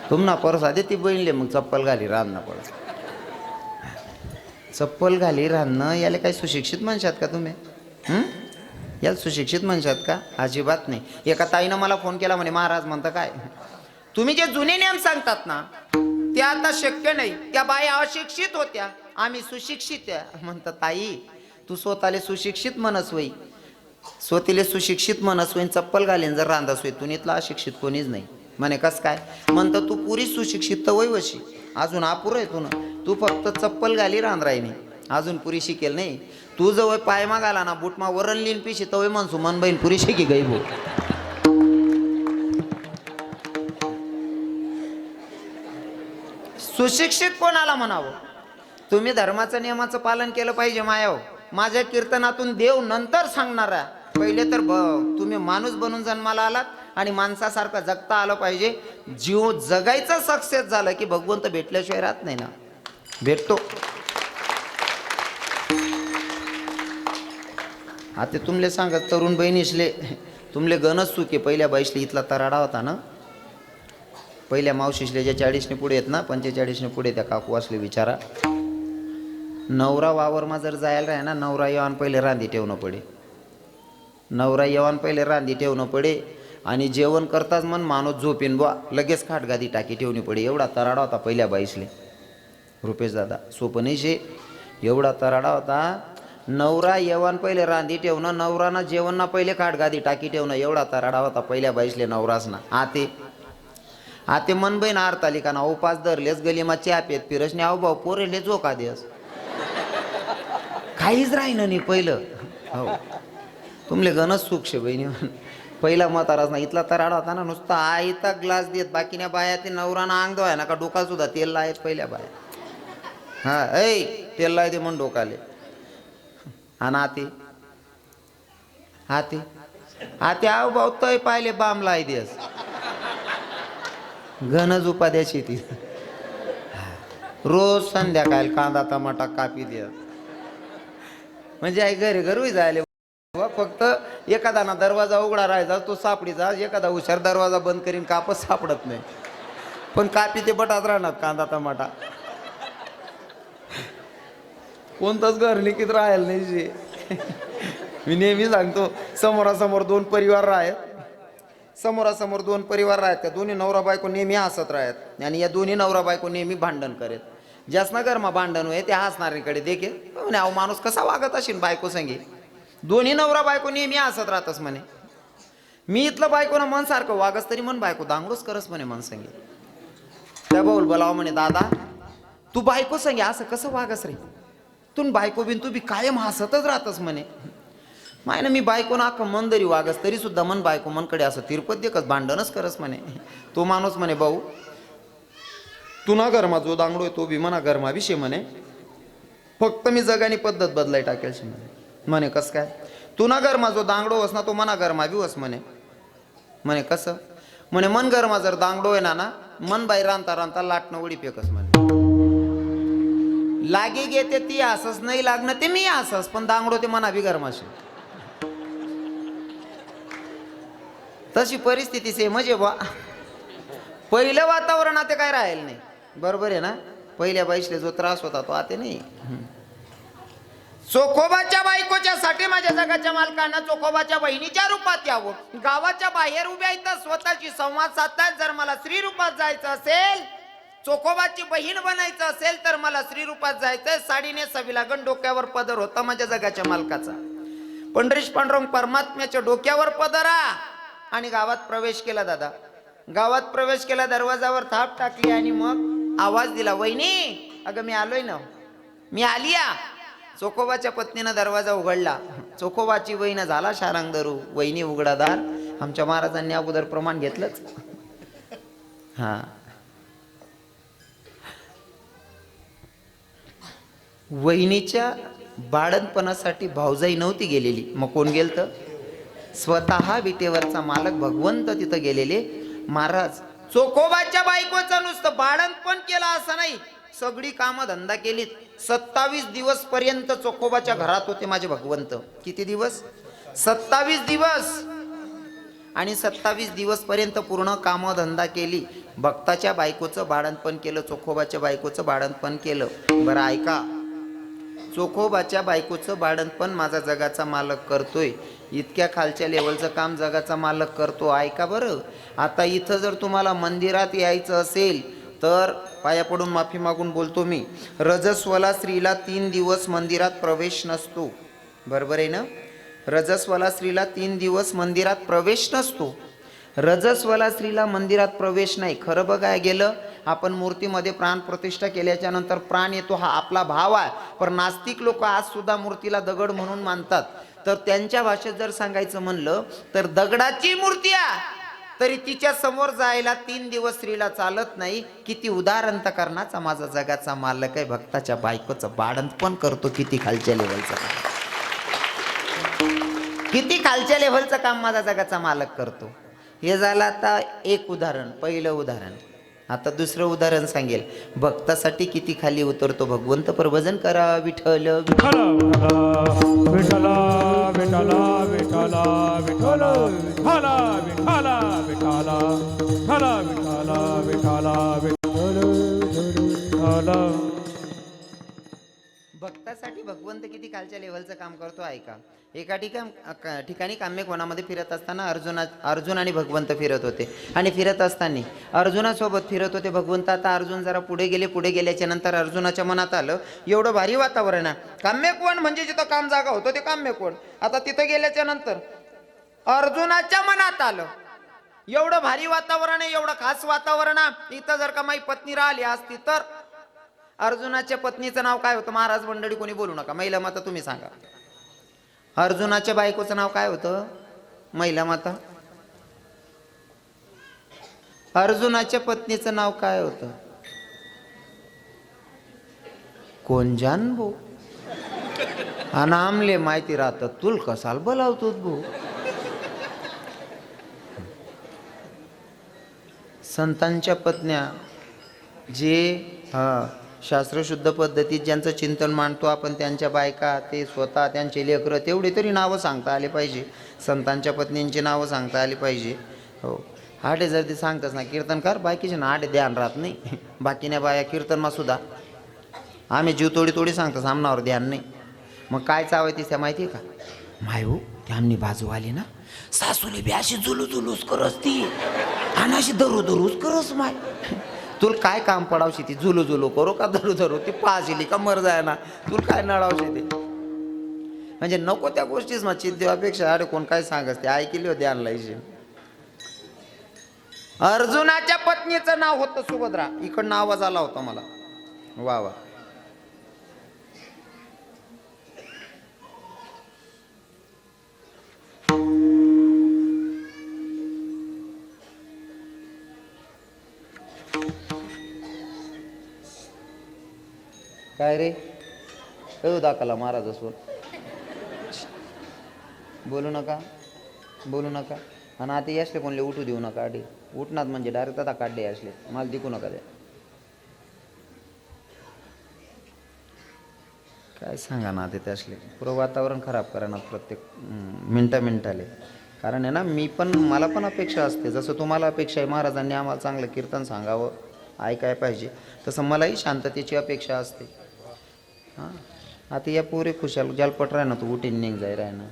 तुमना परसा दे ती बहिणले मग चप्पल घाली रांधणं पडत. चप्पल घाली रांधणं याला काही सुशिक्षित म्हणशात का तुम्ही याला सुशिक्षित म्हणशात का? अजिबात नाही. एका ताईनं मला फोन केला म्हणे महाराज म्हणता काय तुम्ही जे जुने नियम सांगतात ना ते आता शक्य नाही. त्या बाई अशिक्षित होत्या आम्ही सुशिक्षित आहे. म्हणता ताई तू स्वतःले सुशिक्षित म्हणस होई स्वतःले सुशिक्षित म्हणस होईन चप्पल घालीन जर रांधास होई तू इथला अशिक्षित कोणीच नाही. म्हणे कस काय म्हणतं तू पुरी सुशिक्षित तर वैवशी अजून अपुरं आहे तू तू फक्त चप्पल घाली रांधराय नाही अजून पुरी शिकेल नाही. तू जवळ पाय मागाला ना बुटमा वरण लिन पिशी तवय म्हणसू मन बहीण पुरी शिकी गई भो. सुशिक्षित कोणाला म्हणावं. तुम्ही धर्माचं नियमाचं पालन केलं पाहिजे मायाव. माझ्या कीर्तनातून देव नंतर सांगणारा पहिले तर तुम्ही माणूस बनून जन्माला आलात आणि माणसासारखं जगता आलं पाहिजे. जीव जगायचं सक्सेस झालं की भगवंत भेटल्याशिवाय राहत नाही ना भेटतो. आता तुमले सांगत तरुण बहिणीसले तुमले गणच चुके पहिल्या बाईसले इथला तराडा होता ना पहिल्या मावशीसले ज्या 40ने पुढे आहेत ना 45ने पुढे त्या काकू असले विचारा नवरा वावरमा जर जायला राहा ना नवरा येवान पहिले रांधी ठेवणं पडे. नवरा येवान पहिले रांधी ठेवणं पडे आणि जेवण करताच मन माणूस झोपेन बुवा लगेच खाटगादी टाकी ठेवणी पडे. एवढा तराडा होता पहिल्या बाईसले रुपेश दादा सोपनीशे एवढा तराडा होता. नवरा येवान पहिले रांधी ठेवणं नवराना जेवण ना पहिले खाटगादी टाकी ठेवणं एवढा तराडा होता पहिल्या बाईसले नवरास ना. आते हा ते मन बहीण आरताली का ना उपास धरलेस गलीमा चहा पेत फिरसने आहो भाऊ पोरेले जोका देस काहीच राहिलं नाही पहिलं. हो तुमले गणच सुख शे बहिणी. पहिला म्हाताराच ना इथला तराड होता ना नुसता आयता ग्लास देत बाकीने बाया ते नवराना अंग धुवाय ना का डोका सुद्धा तेल लायत पहिल्या बाया. हा ऐ तेल लाय दे म्हणून डोकाले. आणि आते आव भाऊ तय पाहिले बाम लाय देस गणज उपाद्याची ती रोज संध्याकाळ कांदा टमाटा कापी द्या म्हणजे आई घरी घरी जायले. फक्त एखादा ना दरवाजा उघडा राहायचा तो सापडीचा एखादा हुशार दरवाजा बंद करीन कापच सापडत नाही पण कापी ते बटात राहणार कांदा टमाटा. कोणतंच घर निकित राहायला नाही जे. मी नेहमी सांगतो समोरासमोर दोन परिवार राहत त्या दोन्ही नवरा बायको नेहमी हसत राहत आणि या दोन्ही नवरा बायको नेहमी भांडण करत. ज्यास ना घरमा भांडण होय ते हसणारीकडे देखे म्हणे अहो माणूस कसा वागत असेल बायको संगी. दोन्ही नवरा बायको नेहमी हसत राहतस म्हणे. मी इथलं बायको ना मन सारखं वागस तरी मन बायको दांगडूच करस म्हणे मन संगी. त्या भाऊल बोलाव म्हणे दादा तू बायको संगी असं कसं वागस रे तू बायको बिन तू बी कायम हसतच राहतस म्हणे. माय ना मी बायको ना अख्खं मन जरी वागस तरी सुद्धा मन बायको मनकडे असं तिरपत देखस भांडणच करस म्हणे. तो माणूस म्हणे भाऊ तू ना घरमा जो दांगडोय तो बी मना घरमा विषय म्हणे फक्त मी जगानी पद्धत बदलाय टाकेल म्हणे. कस काय तू ना घरमा जो दांगडो वस ना तो मना घरमा बी वस म्हणे कसं म्हणे मन घरमा जर दांगडो आहे ना मन बाई रांता रांता लाटणं उडी पेकस म्हणे. लागे घेते ती असस नाही लागणं ते मी असस पण दांगडो ते मना बी घरमाशी. तशी परिस्थिती से म्हणजे बा पहिलं वातावरण आता काय राहील नाही. बरोबर आहे ना. पहिल्या बाईसले जो त्रास होता तो आता नाही. चोखोबाच्या बायकोच्या साठी माझ्या जगाच्या मालकांना चोखोबाच्या बहिणीच्या रूपात यावं. गावाच्या बाहेर उभ्या इथं स्वतःची संवाद साधतात. जर मला स्त्री रूपात जायचं असेल चोखोबाची बहीण बनायचं असेल तर मला स्त्री रूपात जायचंय. साडी नेसावी लागण. डोक्यावर पदर होता माझ्या जगाच्या मालकाचा. पंढरीश पांडुरंग परमात्म्याच्या डोक्यावर पदरा आणि गावात प्रवेश केला. दादा गावात प्रवेश केला दरवाजावर थाप टाकली आणि मग आवाज दिला वहिनी अगं मी आलोय ना मी आलिया. चोखोबाच्या पत्नीनं दरवाजा उघडला. चोखोबाची वहिनी झाला शारांग धरू वहिनी उघडादार. आमच्या महाराजांनी अगोदर प्रमाण घेतलंच. हा वहिनीच्या बाळणपणासाठी भाऊजाई नव्हती गेलेली मग कोण गेलत स्वतः विटेवरचा मालक भगवंत तिथं गेलेले महाराज. चोखोबाच्या बायकोचं नुसतं बाळणपण केलं असं नाही सगळी कामं धंदा केलीत. 27 दिवस पर्यंत चोखोबाच्या घरात होते माझे भगवंत. किती दिवस 27 दिवस. आणि 27 दिवस पर्यंत पूर्ण कामं धंदा केली. भक्ताच्या बायकोचं बाळणपण केलं चोखोबाच्या बायकोचं बाळणपण केलं. बरं ऐका चोखोबाच्या बायकोचं बाळणपण माझा जगाचा मालक करतोय. इतक्या खालच्या लेवलचं काम जगाचा मालक करतो. ऐका बरं आता इथं जर तुम्हाला मंदिरात यायचं असेल तर पाया पडून माफी मागून बोलतो मी. रजस्वला स्त्रीला 3 दिवस मंदिरात प्रवेश नसतो. बरोबर आहे ना. रजस्वला स्त्रीला 3 दिवस मंदिरात प्रवेश नसतो. रजस्वला स्त्रीला मंदिरात प्रवेश नाही. खरं बघाय गेलं आपण मूर्तीमध्ये प्राण प्रतिष्ठा केल्याच्या नंतर प्राण येतो हा आपला भाव आहे. पण नास्तिक लोक आज सुद्धा मूर्तीला दगड म्हणून मानतात. तर त्यांच्या भाषेत जर सांगायचं म्हणलं तर दगडाची मूर्ती आहे तरी तिच्या समोर जायला 3 दिवस स्त्रीला चालत नाही. किती उदाहरण करण्याचा माझा जगाचा मालक आहे. भक्ताच्या बायकोचं बाळंतपण करतो. किती खालच्या लेवलचं काम किती खालच्या लेवलचं काम माझा जगाचा मालक करतो. हे झालं आता एक उदाहरण पहिलं उदाहरण. आता दुसरं उदाहरण सांगेल. भक्तासाठी किती खाली उतरतो भगवंत. प्रभजन करा विठ्ठल विठ्ठल विठ्ठल विठ्ठल विठ्ठल विठ्ठल विठ्ठल विठ्ठल विठ्ठल विठ्ठल विठ्ठल. भक्तासाठी भगवंत किती खालच्या लेवलचं काम करतो ऐका. एका ठिकाणी काम्यकोणामध्ये फिरत असताना अर्जुन आणि भगवंत फिरत होते. आणि फिरत असताना अर्जुनासोबत फिरत होते भगवंत. आता अर्जुन जरा पुढे गेल्याच्या नंतर अर्जुनाच्या मनात आलं एवढं भारी वातावरण आहे. काम्यकोण म्हणजे जिथं काम जागा होतं ते काम्यकोण. आता तिथं गेल्याच्या नंतर अर्जुनाच्या मनात आलं एवढं भारी वातावरण आहे, एवढं खास वातावरण आहे. इथं जर का माझी पत्नी राहिली असती तर. अर्जुनाच्या पत्नीचं नाव काय होतं महाराज मंडळी? कोणी बोलू नका, महिला माता तुम्ही सांगा. अर्जुनाच्या बायकोचं नाव काय होतं महिला माता? अर्जुनाच्या पत्नीचं नाव काय होतं? कोण जान भो? आणि आमले माहिती राहतं तुल कसाल बोलावतो भो. संतांच्या पत्न्या जे शास्त्रशुद्ध पद्धतीत ज्यांचं चिंतन मांडतो आपण, त्यांच्या बायका, ते स्वतः, त्यांचे लेकरं, तेवढे तरी नावं सांगता आले पाहिजे. संतांच्या पत्नींची नावं सांगता आली पाहिजे. हो, आडे जर ते सांगतच ना कीर्तनकार, बाकीचे ना आडे ध्यान राहत नाही. बाकीने बाया कीर्तनमा सुद्धा आम्ही जीव तोडी तोडी सांगतो, सामनावर ध्यान नाही. मग काय चावाय तिच्या माहिती आहे का? मायू त्यांनी बाजू आली ना, सासूली बी अशी जुलू जुलूस करस ती, आणि अशी धरू धरूच करस माय. तुला काय काम पडावशी ती? जुलू जुलू करू का धरू धरू? ती पाशिली का मर जाय ना, तुला काय नळावशी ते? म्हणजे नको त्या गोष्टीच मग चित देवापेक्षा अरे कोण काय सांगस ते ऐकली होती आणलायची. अर्जुनाच्या पत्नीचं नाव होतं सुभद्रा. इकडनं आवाज आला होता मला. वा वा. काय रे कळू दाखला महाराज असो. बोलू नका बोलू नका. आणि आता असले कोणले उठू देऊ नका. आधी उठणार म्हणजे डायरेक्ट आता काढले असले मला दिकू नका द्या. काय सांगा ना ते असले पुरं वातावरण खराब करा ना प्रत्येक मिनटाले. कारण आहे ना मला पण अपेक्षा असते, जसं तुम्हाला अपेक्षा आहे महाराजांनी आम्हाला चांगलं कीर्तन सांगावं, ऐकाय पाहिजे, तसं मलाही शांततेची अपेक्षा असते. हां, आता या पुरे खुशाल जलपट राह ना, तू उठीन निघ जाय राह ना.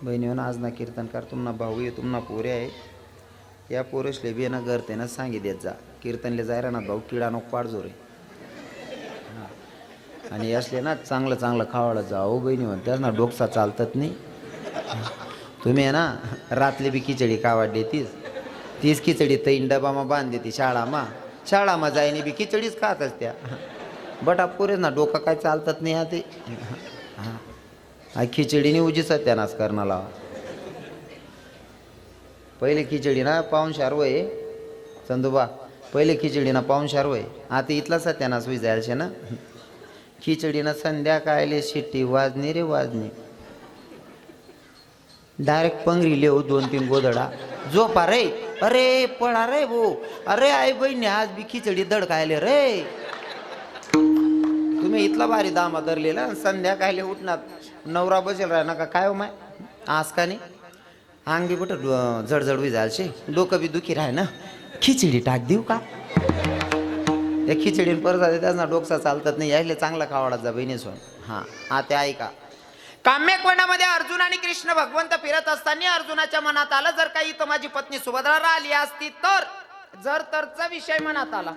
बहिणी आज ना कीर्तनकार तुम्हाला भाऊ आहे, तुम्हाला पोरे आहे. या पोरेसले बी ना करते ना सांगी देत जा, कीर्तनले जाय ना भाऊ, किडा नको पाडजो रे. आणि असले ना चांगलं चांगलं खावायला जाऊ बहिणी म्हणतात ना, डोकसा चालतात नाही. तुम्ही आहे ना रातली बी खिचडी कावाड तीच खिचडी तैन डबामा बांध देते शाळामा जायनी बी खिचडीच खातच त्या. बटा पुरे ना डोकं काय चालतात नाही. हा ते हा खिचडीने उजी सत्यानाश करणं लावा. पहिले खिचडी ना पाहुणशार वय चंदूबा, पहिले खिचडी ना पाहुणशार वय, आता इथला सत्यानाश होई जायचे ना. खिचडीनं संध्याकाळले शिट्टी वाजणी रे वाजणी, डायरेक्ट पंगरी लेऊ 2-3 गोदडा झोपा रे. अरे पळा रे भो, अरे आई बहिणी आज बी खिचडी दड खायले रे. तुम्ही इथला भारी दामा धरलेला, संध्याकाळले उठणार नवरा बसेल राह नका काय हो माय आज का नाही. अंग बी कुठं जडजड बी जायचे, डोकं बी दुखी राह ना. खिचडी टाक देऊ का? त्या खिचडीन परत त्यांना डोकसा चालतात नाही. यायले चांगला खावाडा जा बहिणी सोन. हां आता ऐका. काम्यकोणामध्ये अर्जुन आणि कृष्ण भगवंत फिरत असताना अर्जुनाच्या मनात आलं, जर काही इथं माझी पत्नी सुभद्रा राहिली असती तर. जर तरचा विषय मनात आला.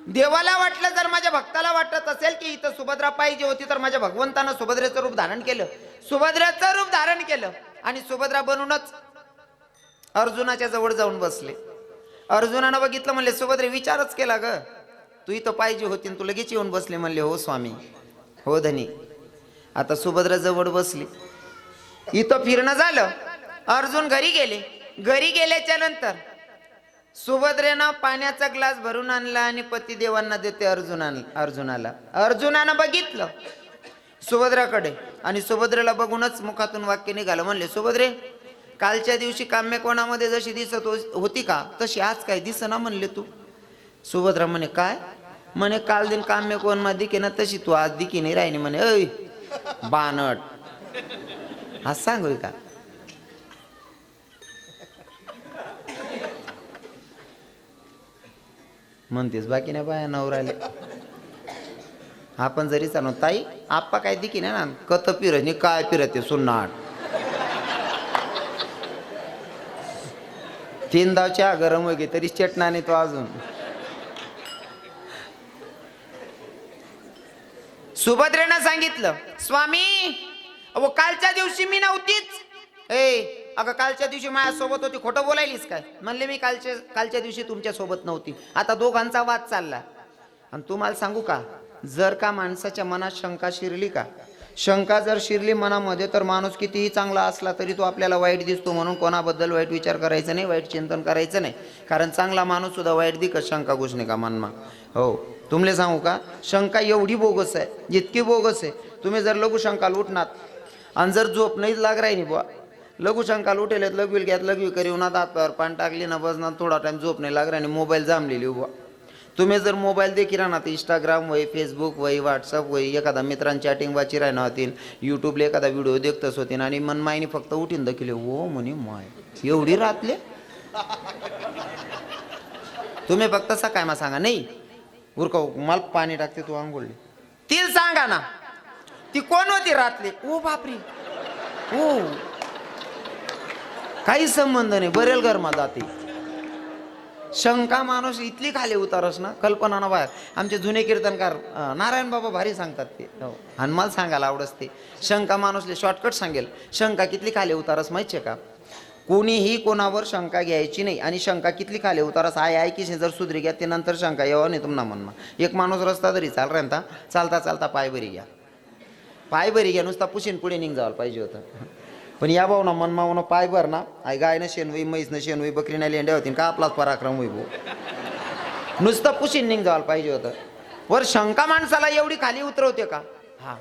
देवाला वाटलं, जर माझ्या भक्ताला वाटत असेल की इथं सुभद्रा पाहिजे होती, तर माझ्या भगवंतानं सुभद्रेचं रूप धारण केलं. सुभद्रेचं रूप धारण केलं आणि सुभद्रा बनूनच अर्जुनाच्या जवळ जाऊन बसले. अर्जुनानं बघितलं, म्हणले सुभद्रे विचारच केला ग, तू इथं पाहिजे होती, तू लगेच येऊन बसले. म्हणले हो स्वामी, हो धनी. आता सुभद्रा जवळ बसली. इथं फिरणं झालं. अर्जुन घरी गेले. घरी गेल्याच्या नंतर सुभद्रेनं पाण्याचा ग्लास भरून आणला आणि पतिदेवांना देते अर्जुनाला. अर्जुनानं बघितलं सुभद्राकडे आणि सुभद्रेला बघूनच मुखातून वाक्य निघालं. म्हणले सुभद्रे, कालच्या दिवशी काम्यकोणामध्ये जशी दिसत होती का तशी आज काय दिसना म्हणले तू. सुभद्रा म्हणे काय? म्हणे काल दिन काम्यकोण मध्ये दिके ना तशी तू आज दिकी नाही राहिनी. म्हणे ऐ बानट, आज सांगू का? म्हणतेस बाकी नाही बाया नवराले. आपण जरी चालू ताई आप्पा काय दिकी ना कत पिरत काय पिरते सुन्नाट. 3 दावच्या गरम वगे तरी चटना नाही तो अजून. सुभद्रेनं सांगितलं, स्वामी अहो कालच्या दिवशी मी नव्हतीच. अगं कालच्या दिवशी माझ्यासोबत होती, खोटं बोलायलीस काय? म्हणले मी कालच्या दिवशी तुमच्या सोबत नव्हती. आता दोघांचा वाद चालला. आणि तुम्हाला सांगू का, जर का माणसाच्या मनात शंका शिरली का, शंका जर शिरली मनामध्ये, तर माणूस कितीही चांगला असला तरी तो आपल्याला वाईट दिसतो. म्हणून कोणाबद्दल वाईट विचार करायचा नाही, वाईट चिंतन करायचं नाही. कारण चांगला माणूस सुद्धा वाईट दिकत शंका घुसणे का मनमा. हो तुमले सांगू का, शंका एवढी बोगस आहे, जितकी बोगस आहे. तुम्ही जर लघु शंका लुटणार आणि जर झोप नाहीच लाग राहिली बुवा, लघु शंका लुटेलेत, लघवील घ्यात, लघवी करी ना, दातावर पान टाकली ना, बसणार थोडा टाइम झोप नाही लाग राहिली, मोबाईल जामलेली बुवा. तुम्ही जर मोबाईल देखील राहणार, इंस्टाग्राम वय, फेसबुक वय, व्हॉट्सअप वय, एखादा मित्रांची चॅटिंग वाची राहणार होतील, यूट्यूबला एखादा व्हिडिओ देखतच होतील आणि मनमाईने फक्त उठीन दाखिले, ओ म्हणे माय एवढी रातले. तुम्ही फक्त सकाळ मा सांगा, नाही उरका मला पाणी टाकते तू आंघोळली, तिला सांगा ना ती कोण होती रातली. ओ बापरी, ओ काही संबंध नाही, बरेल घरमा जाते. शंका माणूस इथली खाली उतारस ना, कल्पना ना बाहेर. आमचे जुने कीर्तनकार नारायण बाबा भारी सांगतात ते, आणि मला सांगायला आवडस ते. शंका माणूसले शॉर्टकट सांगेल, शंका कितली खाली उतारस माहिती आहे का? कोणीही कोणावर शंका घ्यायची नाही. आणि शंका कितली खाली उतारस आहे की जर सुधरी घ्या ते नंतर शंका यावं नाही तुम्हाला मनमा. एक माणूस रस्ता जरी चाल राहता, चालता चालता पाय बरी घ्या, पाय बरी घ्या, नुसता पुशीन पुढे निघ जावं पाहिजे होतं. पण या भाऊ ना मनमावनं पाय भर ना, आई गायनं शेणवी, म्हैसनं शेणवी, बकरीना लेंड्या होती का आपलाच पराक्रम होई भाऊ. नुसतं पुशीन निघ जावं पाहिजे होतं. वर शंका माणसाला एवढी खाली उतरवते का? हा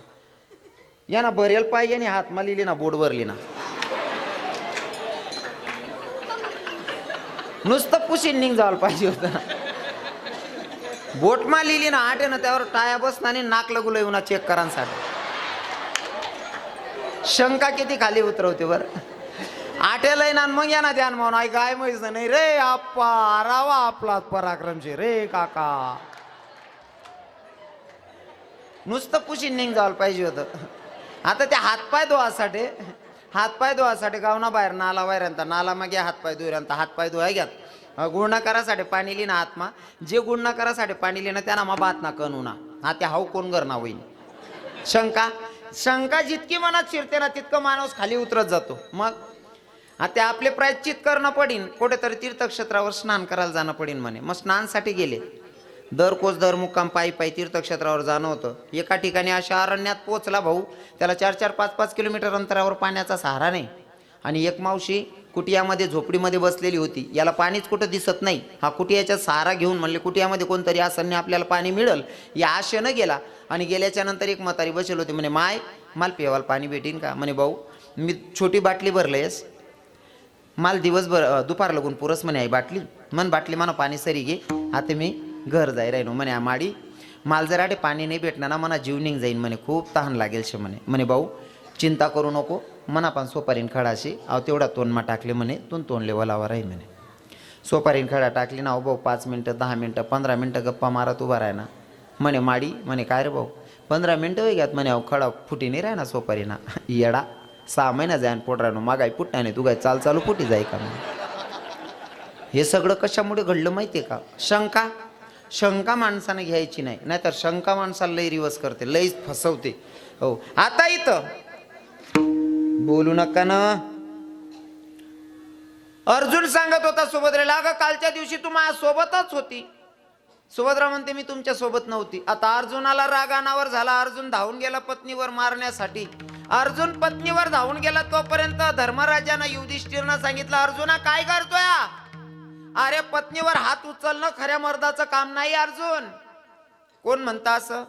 या ना भरेल पाय आणि हात मा लिहिली ना, बोट भरली ना, नुसतं पुशीन निघ जावं पाहिजे होतं. बोट मा लिहिली ना, आटे ना, त्यावर टाया बसना आणि नाक लगू येऊ ना चेक करांसाठी. शंका किती खाली उतरवते बर. आटेला ना मग या ना ध्यान म्हणून, आई गाय म्हैस नाही रे आप्पा, रावा आपलाच पराक्रमचे रे काका. नुसतं पुशीन निघ जावं पाहिजे होतं. आता त्या हातपाय धुवासाठी गावना बाहेर नाला बाहेर आणता, नाला मग या हातपाय धुवायला, हातपाय धुवाय घ्यात. गुणना करासाठी पाणी लिहिणं आत्मा, जे गुणना करासाठी पाणी लिहिणं त्यांना मग बात ना कणू ना. हा त्या हाऊ कोण करणार होईल. शंका जितकी मनात शिरते ना, तितकं माणूस खाली उतरत जातो. मग आता आपले प्रायश्चित करणं पडीन, कुठेतरी तीर्थक्षेत्रावर स्नान करायला जाणं पडीन म्हणे. मग स्नानसाठी गेले. दर मुक्काम पायी तीर्थक्षेत्रावर जाणं होतं. एका ठिकाणी अशा अरण्यात पोचला भाऊ, त्याला 4-4, 5-5 किलोमीटर अंतरावर पाण्याचा सहारा नाही. आणि एक मावशी कुटियामध्ये झोपडीमध्ये बसलेली होती. याला पाणीच कुठं दिसत नाही. हा कुटियाचा सहारा घेऊन म्हणले कुटियामध्ये कोणतरी आसन्ने आपल्याला पाणी मिळेल या आशेनं गेला. आणि गेल्याच्या नंतर एक म्हातारी बसेल होती. म्हणे माय मला पिवायला पाणी भेटीन का? म्हणे भाऊ मी छोटी बाटली भरलंयस, मला दिवसभर दुपार लागून पुरस म्हणे आई बाटली. बाटली म्हणा पाणी सरी घे, आता मी घर जाई राहिनो. म्हणे माडी माल जर आटे पाणी नाही भेटणार ना, मना जीव निघ जाईन म्हणे, खूप तहान लागेल शे म्हणे. म्हणे भाऊ चिंता करू नको, मना पण सोपारीन खडाशी अहो तेवढा तोंडमा टाकले म्हणे, तोंडले वलावर आहे म्हणे. सोपारीन खडा टाकली ना, भाऊ 5 मिनटं 10 मिनटं 15 मिनटं गप्पा मारत उभा राह ना. म्हणे माडी म्हणे काय रे भाऊ 15 मिनटं होई घ्यात म्हणे. अहो खडा फुटी नाही राह ना सोपारी ना, येडा 6 महिना जाईन पोट राहणं, मागाई पुटणार नाही, तू काय चालू फुटी जाई का म्हणे. हे सगळं कशामुळे घडलं माहितीये का? शंका माणसाने घ्यायची नाही, नाहीतर शंका माणसाला लई रिवर्स करते, लई फसवते. हो आता इथं बोलू नका ना. अर्जुन सांगत होता सुभद्रेला, अगं कालच्या दिवशी तू माझ्या सोबतच होती. सुभद्रा म्हणते मी तुमच्या सोबत नव्हती. आता अर्जुनाला राग अनावर झाला. अर्जुन धावून गेला पत्नीवर मारण्यासाठी. अर्जुन पत्नीवर धावून गेला तोपर्यंत धर्मराजानं युधिष्ठिरनं सांगितलं, अर्जुना काय करतोय? अरे पत्नीवर हात उचलणं खऱ्या मर्दाचं काम नाही अर्जुन. कोण म्हणता असं?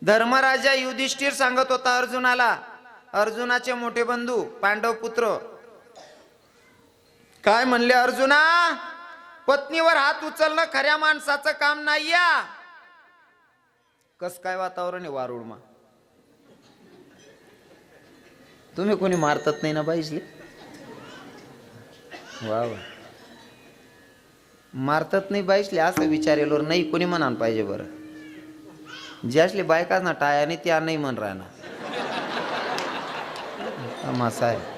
धर्मराजा युधिष्ठिर सांगत होता अर्जुनाला. अर्जुनाचे मोठे बंधू पांडव पुत्र काय म्हणले, अर्जुना पत्नीवर हात उचलणं खऱ्या माणसाचं काम नाही. कस काय वातावरण आहे वारुळमा? तुम्ही कोणी मारतात नाही ना बाईसले? वा वा, मारतात नाही बाईसले असं विचारेलोर नाही कोणी म्हणान पाहिजे बरं. जे असले बायकाच ना टायाने त्या नाही म्हण राहणार मासा आहे.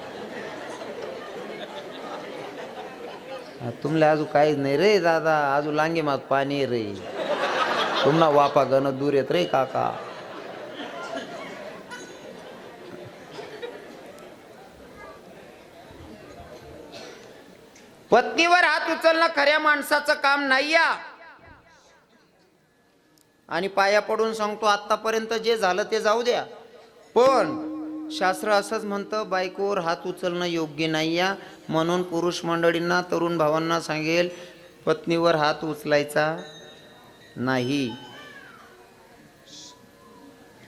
तुमला अजून काहीच नाही रे दादा, अजून लांगे मात पाणी रे, तुम्हाला वापा गण दूर येत रे काका. पत्नीवर हात उचलणं खऱ्या माणसाचं काम नाही या. आणि पाया पडून सांगतो, आतापर्यंत जे झालं ते जाऊ द्या, पण शास्त्र असंच म्हणतं बायकोवर हात उचलणं योग्य नाही या. म्हणून पुरुष मंडळींना, तरुण भावांना सांगेल, पत्नीवर हात उचलायचा नाही.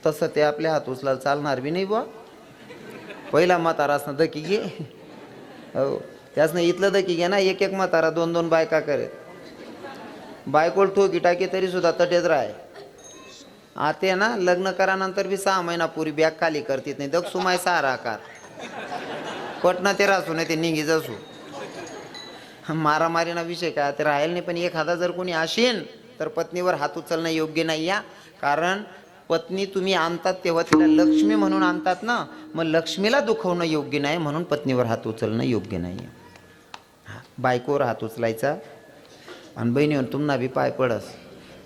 तसं ते आपल्या हात उचलायला चालणार बी नाही बुवा. पहिला म्हातारा असणं दकी घे, हो त्यासनं इथलं दकी घे ना. एक एक म्हातारा 2-2 बायका करे, बायकोल ठोकी टाकी तरी सुद्धा तटेच राय. आते ना लग्न करानंतर बी 6 महिना पुरी बॅग खाली करतीत नाही. दग सुमाय सारा आकार पटना ते रासू नाही ते निघी जसू. मारामारीना विषय काय ते राहील नाही. पण एखादा जर कोणी असेल तर पत्नीवर हात उचलणं योग्य नाही या. कारण पत्नी तुम्ही आणतात तेव्हा तिला लक्ष्मी म्हणून आणतात ना, मग लक्ष्मीला दुखवणं योग्य नाही. म्हणून पत्नीवर हात उचलणं योग्य नाही. बायकोवर हात उचलायचा. आणि बहिणीवर तुम्हाला बी पाय पडस,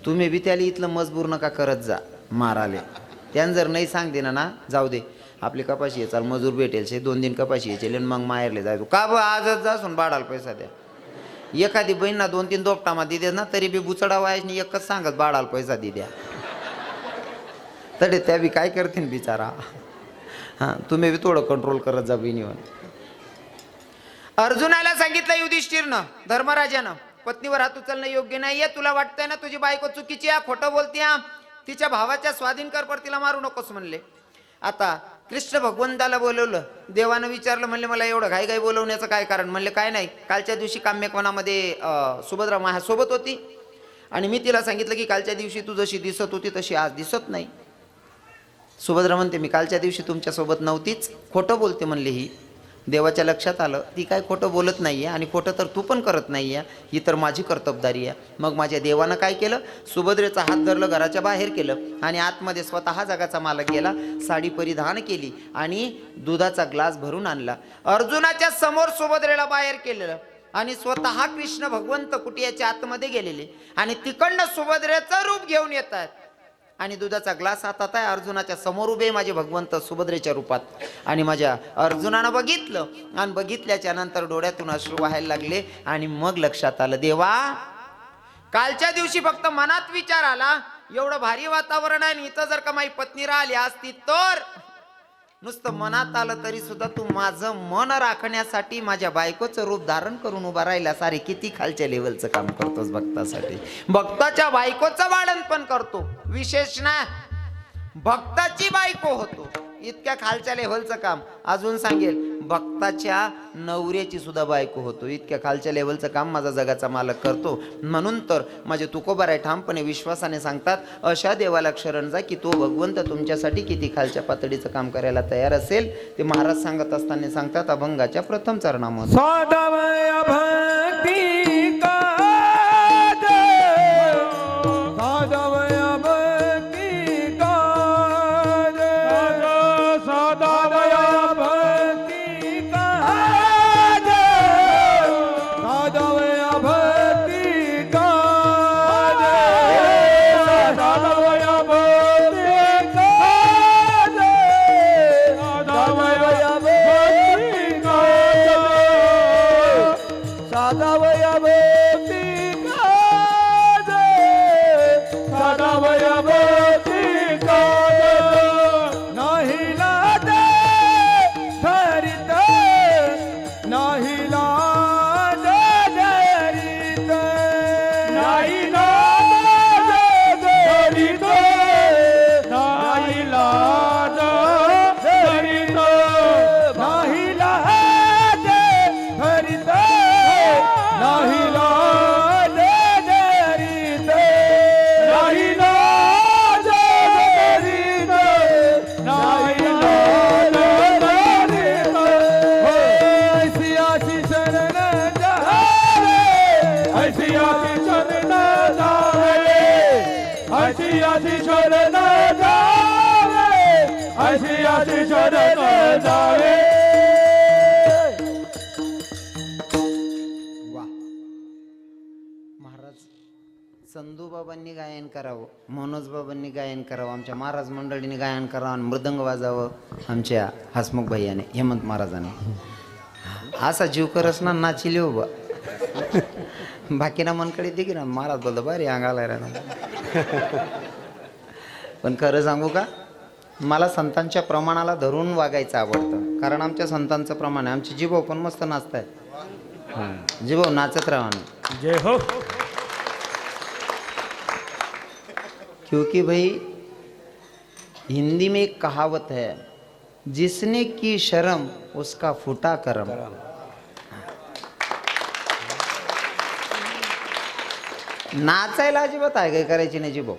तुम्ही बी त्याला इथलं मजबूर नका करत जा माराले. त्यानं जर नाही सांग देना ना, जाऊ दे आपली कपाशी आहे, चाल मजूर भेटेल शे 2 दिन कपाशी यायचे मग माहेरले जायचो का बा, आजच जासून बाडाला पैसा द्या. एखादी बहीणना 2-3 दोपटामा दिदे ना तरी बी बुचडा वायसनी एकच सांगत बाडाला पैसा दि द्या. तडे त्या बी काय करतील बिचारा. हां तुम्ही बी थोडं कंट्रोल करत जा बहिणीवर. अर्जुनाला सांगितलं युधिष्ठिरनं, धर्मराजानं, पत्नीवर हात उचलणं योग्य नाहीये. तुला वाटतंय ना तुझी बायको चुकीची आहे, खोटं बोलते, तिच्या भावाच्या स्वाधीन कर, पर तिला मारू नकोस म्हणले. आता कृष्ण भगवंताला बोलवलं, देवानं विचारलं, म्हणले मला एवढं घाई घाई बोलवण्याचं काय कारण. म्हणले काय नाही, कालच्या दिवशी काम्यकोणामध्ये सुभद्रा माझ्यासोबत होती आणि मी तिला सांगितलं की कालच्या दिवशी तू जशी दिसत होती तशी आज दिसत नाही. सुभद्रा म्हणते मी कालच्या दिवशी तुमच्यासोबत नव्हतीच, खोटं बोलते म्हणले ही. देवाच्या लक्षात आलं ती काय खोटं बोलत नाही आहे आणि खोटं तर तू पण करत नाही आहे, ही तर माझी कर्तबदारी आहे. मग माझ्या देवानं काय केलं, सुभद्रेचा हात धरलं, घराच्या बाहेर केलं आणि आतमध्ये स्वतः जगाचा मालक गेला, साडी परिधान केली आणि दुधाचा ग्लास भरून आणला. अर्जुनाच्या समोर सुभद्रेला बाहेर केलेलं आणि स्वतः कृष्ण भगवंत कुटियाच्या आतमध्ये गेलेले आणि तिकडनं सुभद्रेचं रूप घेऊन येतात आणि दुधाचा ग्लास हातात आहे. अर्जुनाच्या समोर उभे माझे भगवंत सुभद्रेच्या रूपात. आणि माझ्या अर्जुनानं बघितलं आणि बघितल्याच्या नंतर डोळ्यातून अश्रू व्हायला लागले आणि मग लक्षात आलं, देवा कालच्या दिवशी फक्त मनात विचार आला, एवढं भारी वातावरण आहे, इथं जर का माझी पत्नी राहिली असती तर. नुसतं मनात आलं तरी सुद्धा तू माझं मन राखण्यासाठी माझ्या बायकोचं रूप धारण करून उभा राहिला. सारे किती खालच्या लेवलचं काम करतोस भक्तासाठी. भक्ताच्या बायकोचं वाढण पण करतो, विशेष ना भक्ताची बायको होतो, इतक्या खालच्या लेवलचं काम. अजून सांगेल भक्ताच्या नवऱ्याची सुद्धा बायको होतो, इतक्या खालच्या लेवलचं काम माझा जगाचा मालक करतो. म्हणून तर माझे तुकोबाराय ठामपणे विश्वासाने सांगतात, अशा देवाला शरण जा की तो भगवंत तुमच्यासाठी किती खालच्या पातळीचं काम करायला तयार असेल. ते महाराज सांगत असताना सांगतात अभंगाच्या प्रथम चरणामध्ये, साधवय भक्ती काज, साधवय भक्ती काज, साधवय भक्ती काज, साधवय भक्ती काज, साधवय भक्ती काज, साधवय भक्ती काज, साधवय भक्ती काज, साधवय भक्ती काज. नाही लाज धरित, नाही लाज धरित, नाही लाज धरित, नाही लाज धरित, नाही लाज धरित, नाही लाज धरित, नाही लाज धरित, नाही लाज धरित. ऐसी अशी शरण जावे, ऐसी अशी शरण जावे, ऐसी अशी शरण जावे, ऐसी अशी शरण जावे. वा महाराज संधूबाबांनी गायन करावं, मनोजबाबांनी गायन करावं, आमच्या महाराज मंडळीने गायन करावं आणि मृदंग वाजावं आमच्या हसमुख भैयाने, हेमंत महाराजाने. असा जीव करस ना नाचिले हो बा. बाकीना मनकडे दिकी ना महाराज बोलतो बरे अंगाला रे ना. पण खरं सांगू का, मला संतांच्या प्रमाणाला धरून वागायचं आवडतं. कारण आमच्या संतांचं प्रमाण आहे. आमची जीभाऊ पण मस्त नाचतायत. जीभाऊ नाचत राहा ना. जय हो. क्योंकि भाई हिंदी में एक कहावत है, जिसने की शर्म उसका फूटा करम. नाचायला अजिबात आहे काय करायची नाही जीभाऊ.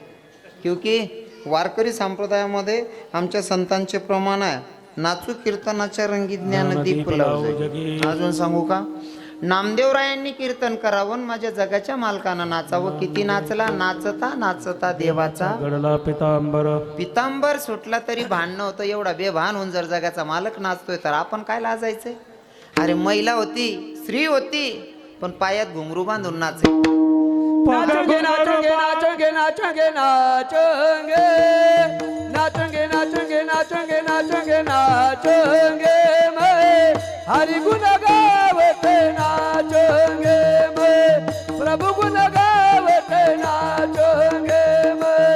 क्योंकि वारकरी संप्रदायामध्ये आमच्या संतांचे प्रमाण आहे, नाचू कीर्तनाच्या रंगी ज्ञानदीप लावू. अजून सांगू का, नामदेवरायांनी कीर्तन करावं, माझ्या जगाच्या मालकानं नाचावं. किती नाचला, नाचता नाचता देवाचा गडला पितांबर. पितांबर सुटला तरी भांडणं होतं. एवढा बेभान होऊन जर जगाचा मालक नाचतोय तर आपण काय लाजायचंय. अरे महिला होती, स्त्री होती, पण पायात घुंगरू बांधून नाचे. नाचेंगे नाचेंगे नाचेंगे नाचेंगे नाचेंगे नाचेंगे नाचेंगे नाचेंगे नाचेंगे नाचेंगे मैं हरि गुण गावते नाचेंगे मैं प्रभु गुण गावते नाचेंगे मैं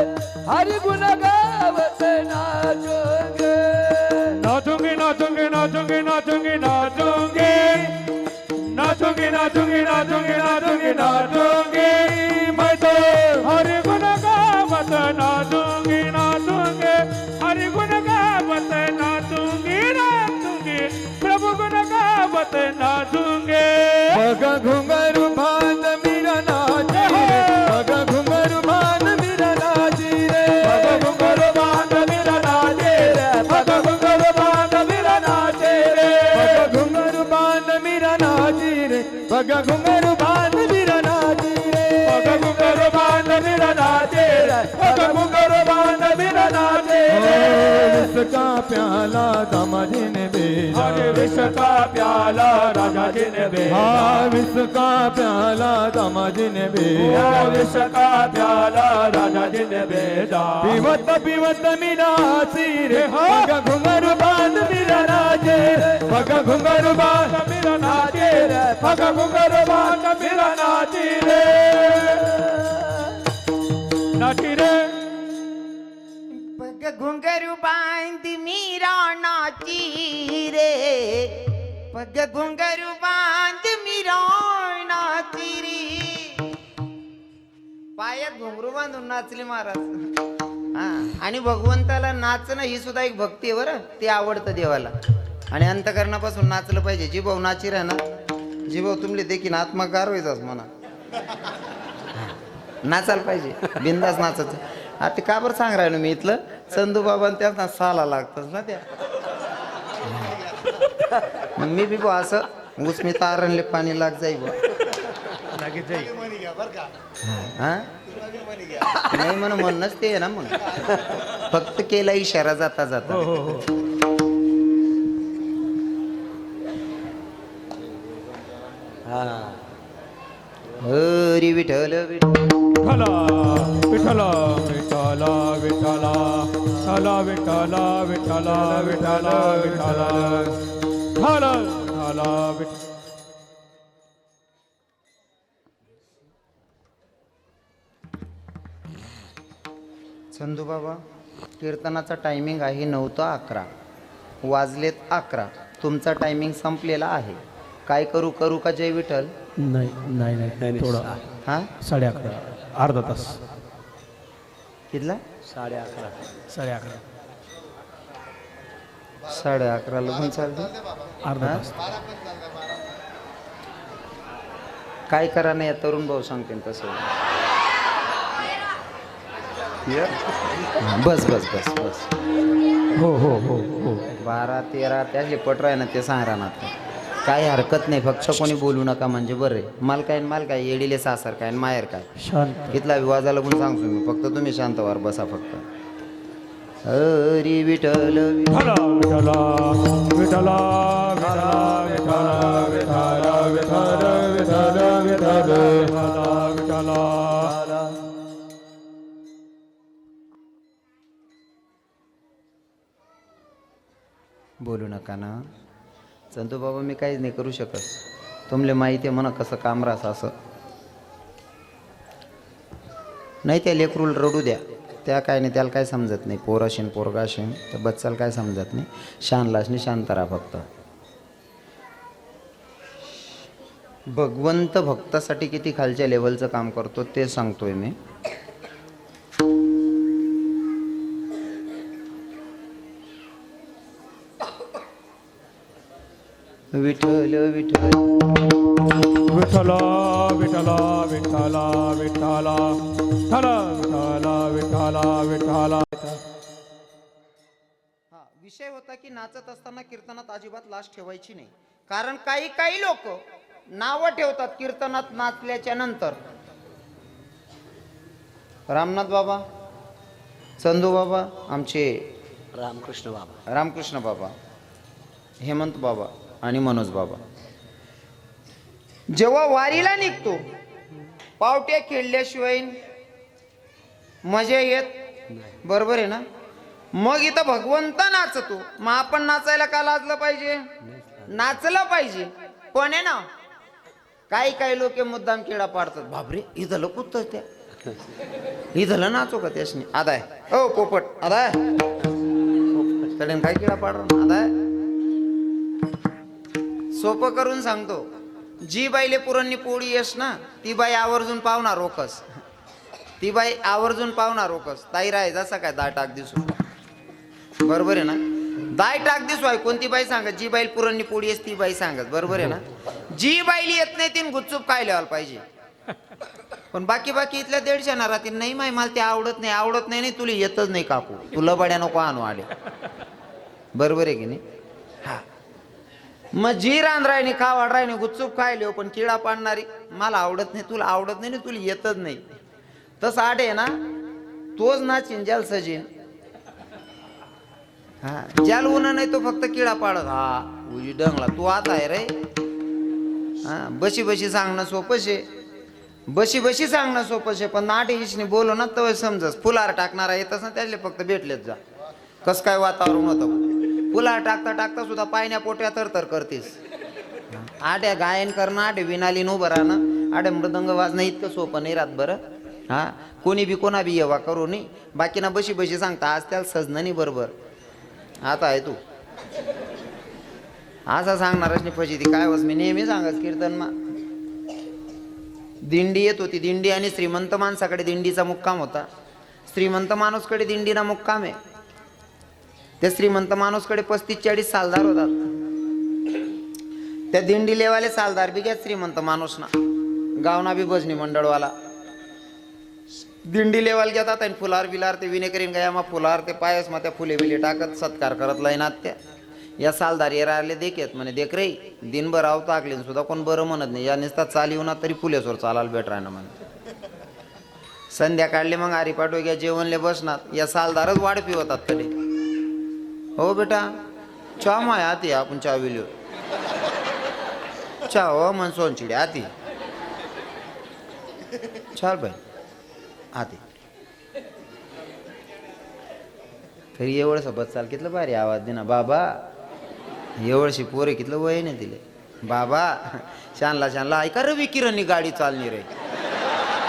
हरि गुण गावते नाचेंगे. नाचेंगे नाचेंगे नाचेंगे नाचेंगे नाचेंगे नाचूंगी नाचूंगी नाचूंगी नाचूंगी नाचूंगी मैं तो हरि गुण गावत नाचूंगी नाचूंगी हरि गुण गावत नाचूंगी नाचूंगी प्रभु गुण गावत नाचूंगी. बघा घुंगरू बांध मीरा नाचे रे, बघा घुंगरू बांध मीरा नाची रे, बघा घुंगरू बांध मीरा नाचे रे, बघा घुंगरू बांध मीरा नाचे रे, बघा घुंगरू बांध मीरा नाची रे, बघा घुंगरू बांध मीरा नाची रे, बघा घुंगरू बांध मीरा नाचे रे, बघा घुंगरू बांध मीरा नाचे रे. विष का प्याला दामाजी ने भेजा, अरे विष का प्याला राजा जी ने भेजा, विष का प्याला दामाजी ने भेजा, विष का प्याला राजा जी ने भेजा. पीवत पीवत मीरा नाची रे, बघा घुंगरू बांध मीरा नाचे रे, बघा घुंगरू बांध मीरा नाचे रे, बघा घुंगरू बांध मीरा नाची रे, नाची रे. पग घुंगरू बांध मीरा नाची रे, पग घुंगरू बांध मीरा नाची रे. पायात घुंगरू बांधून नाचले महाराज. हा, आणि भगवंताला नाचणं ही सुद्धा एक भक्ती आहे बरं. ते आवडतं देवाला आणि अंतकरणापासून नाचलं पाहिजे. जीभाऊ नाची राह ना, जीभाऊ तुमले देखील आत्मा गार व्हायचाच म्हणा. नाचायला पाहिजे, बिंदास नाचायचं. आता का बरं सांग राहिलो मी, इथलं चंदू बाबा त्यांना साला लागतच ना त्या. मग मी बी बा असं उस्मित आरणले पाणी लाग जाई बा. हा नाही म्हणून म्हणूनच ते आहे ना. मग फक्त केला इशारा जाता जाता. हरी विठ्ठल विठ्ठला विठ्ठला विठ्ठला विठ्ठला विठ्ठला विठ्ठला विठ्ठला विठ्ठला विठ्ठला विठ्ठला विठ्ठला. चंदू बाबा, कीर्तनाचा टायमिंग आहे 9 ते 11, वाजलेत 11. तुमचा टायमिंग संपलेला आहे. काय करू करू का जय विठ्ठल? नाही नाही नाही थोडा. हा 11:30 अर्धा तास. कितला? 11:30 11:30 11:30 लगून चालते. अर्धा तास. काय करा नाही या तरुण भाऊ सांगते तसं. बस बस बस बस. हो हो हो हो 12-13 त्याचे पटर आहे ना, ते सांग राहणार. काही हरकत नाही, फक्त कोणी बोलू नका म्हणजे बरं आहे. माल काय येडीले सासर काय माहेर काय शांत. कितला विवाजा लागून सांगतो मी. फक्त तुम्ही शांत वार बसा फक्त. हरी विठ्ठल विठ्ठला विठ्ठला विठ्ठला विठ्ठला विठ्ठला विठ्ठला विठ्ठला विठ्ठला विठ्ठला. बोलू नका ना चंदू बाबा, मी काहीच नाही करू शकत. तुमले माहिती आहे म्हणा कसं काम राहस असं. नाही त्या लेकरूला रडू द्या, त्या काय नाही, त्याला काय समजत नाही. पोराशीन पोरगाशीन त्या बच्चाला काय समजत नाही. शानलाशनी शांत राहा फक्त. भगवंत भक्तासाठी किती खालच्या लेवलचं काम करतो ते सांगतोय मी. विठ्ठल विठ्ठल विठ्ठला विठ्ठला विठ्ठला विठ्ठला विठ्ठला विठ्ठला विठ्ठला. हा विषय होता की नाचत असताना कीर्तनात अजिबात लाज ठेवायची नाही. कारण काही लोक नावं ठेवतात कीर्तनात नाचल्याच्या नंतर. रामनाथ बाबा, चंदू बाबा, आमचे रामकृष्ण बाबा, हेमंत बाबा आणि मनोज बाबा जेव्हा वारीला निघतो पावट्या खेळल्याशिवाय मजा येत, बरोबर आहे ना. मग इथं भगवंत नाचतो, मग आपण नाचायला का लाजलं पाहिजे? नाचलं पाहिजे. पण आहे ना काही लोक मुद्दाम किडा पाडतात. बापरे इथलं कुत्त त्या इथलं नाचो का त्याशनी आदाय ओ पोपट आदाय तडेन काय किडा पाड आदाय. सोपं करून सांगतो, जी बाईले पुरणनी पोळी येस ना ती बाई आवर्जून पावणार रोकस. ती बाई आवर्जून पावणार रोकस. ताई राय जसा काय दाट टाक दिसू, बरोबर आहे ना. दाय टाक दिसू आहे कोणती बाई सांगत? जी बाई पुरणनी पोळी येस ती बाई सांगत, बरोबर आहे ना. जी बाईली येत नाही तीन गुपचूप काय लिहायला पाहिजे. पण बाकी इथल्या 150 ना राहतील नाही माय मला ते आवडत नाही तुला येतच नाही काकू, तुला बड्या नको आणू आले, बरोबर आहे की नाही. हा मग जी रांधरायनी खावाड रायनी गुपचूप काय लिहो पण किडा पाडणारी मला आवडत नाही, तुला आवडत नाही, तुला येतच नाही. तसं आठ आहे ना, तोच नाचीन ज्याला सजीन. हा ज्याला उन्हा नाही तो फक्त किडा पाडत. हा उजी डंगला तू आता आहे रे. हा बशी सांगणं सोपं शे, बशी सांगणं सोपं शे. पण नाटे इशनी बोलो ना तर समजस. फुलार टाकणारा येतच ना त्यातले फक्त भेटलेच जा. कस काय वातावरण होतं. फुलार टाकता सुद्धा पायण्या पोट्या तर करतेस. आड्या गायन करणं, आडे विनालीन उभं राहणं, आड्या मृदंग वाजणं इतकं सोपं नाही राहत बरं. हा कोणी बी कोणा बी येवा करू नये. बाकीना बशी सांगता आज त्याला सजणं नाही बरोबर. आता आहे तू असा सांगणारच नाही फजिती काय वस. मी नेहमी सांगत कीर्तन मा दिंडी येत होती. दिंडी आणि श्रीमंत माणसाकडे दिंडीचा मुक्काम होता. श्रीमंत माणूसकडे दिंडीना मुक्काम आहे. त्या श्रीमंत माणूसकडे 35-40 सालदार होतात. त्या दिंडी लेवाले सालदार बी घ्या श्रीमंत माणूसना, गावना बी भजनी मंडळवाला दिंडी लेवाल घेतात आणि फुलार बिलार ते विने करीन गया मा फुलार ते पायस मा त्या फुले बिले टाकत सत्कार करत लाईनात. त्या या सालदार येराले देखेत म्हणे देख रे दिनभर आव टाकले सुद्धा कोण बरं म्हणत नाही. या निसतात चाल येऊन तरी फुलेसवर चालायला भेट राहणं म्हणे. संध्याकाळले मग आरी पाठव घ्या जेवणले बसणार. या सालदारच वाढ पिवतात तरी. हो बेटा चहा माय आती आपण चहा विलियो चहा हो मन सोनचिडे आती चाल बाई आती तरी एवढं सोबत चाल कितलं भारी आवाज दे ना बाबा. एवढशी पोरे कितलं वय नाही दिले बाबा. शानला ऐका रे विकिरणनी गाडी चालणी रे.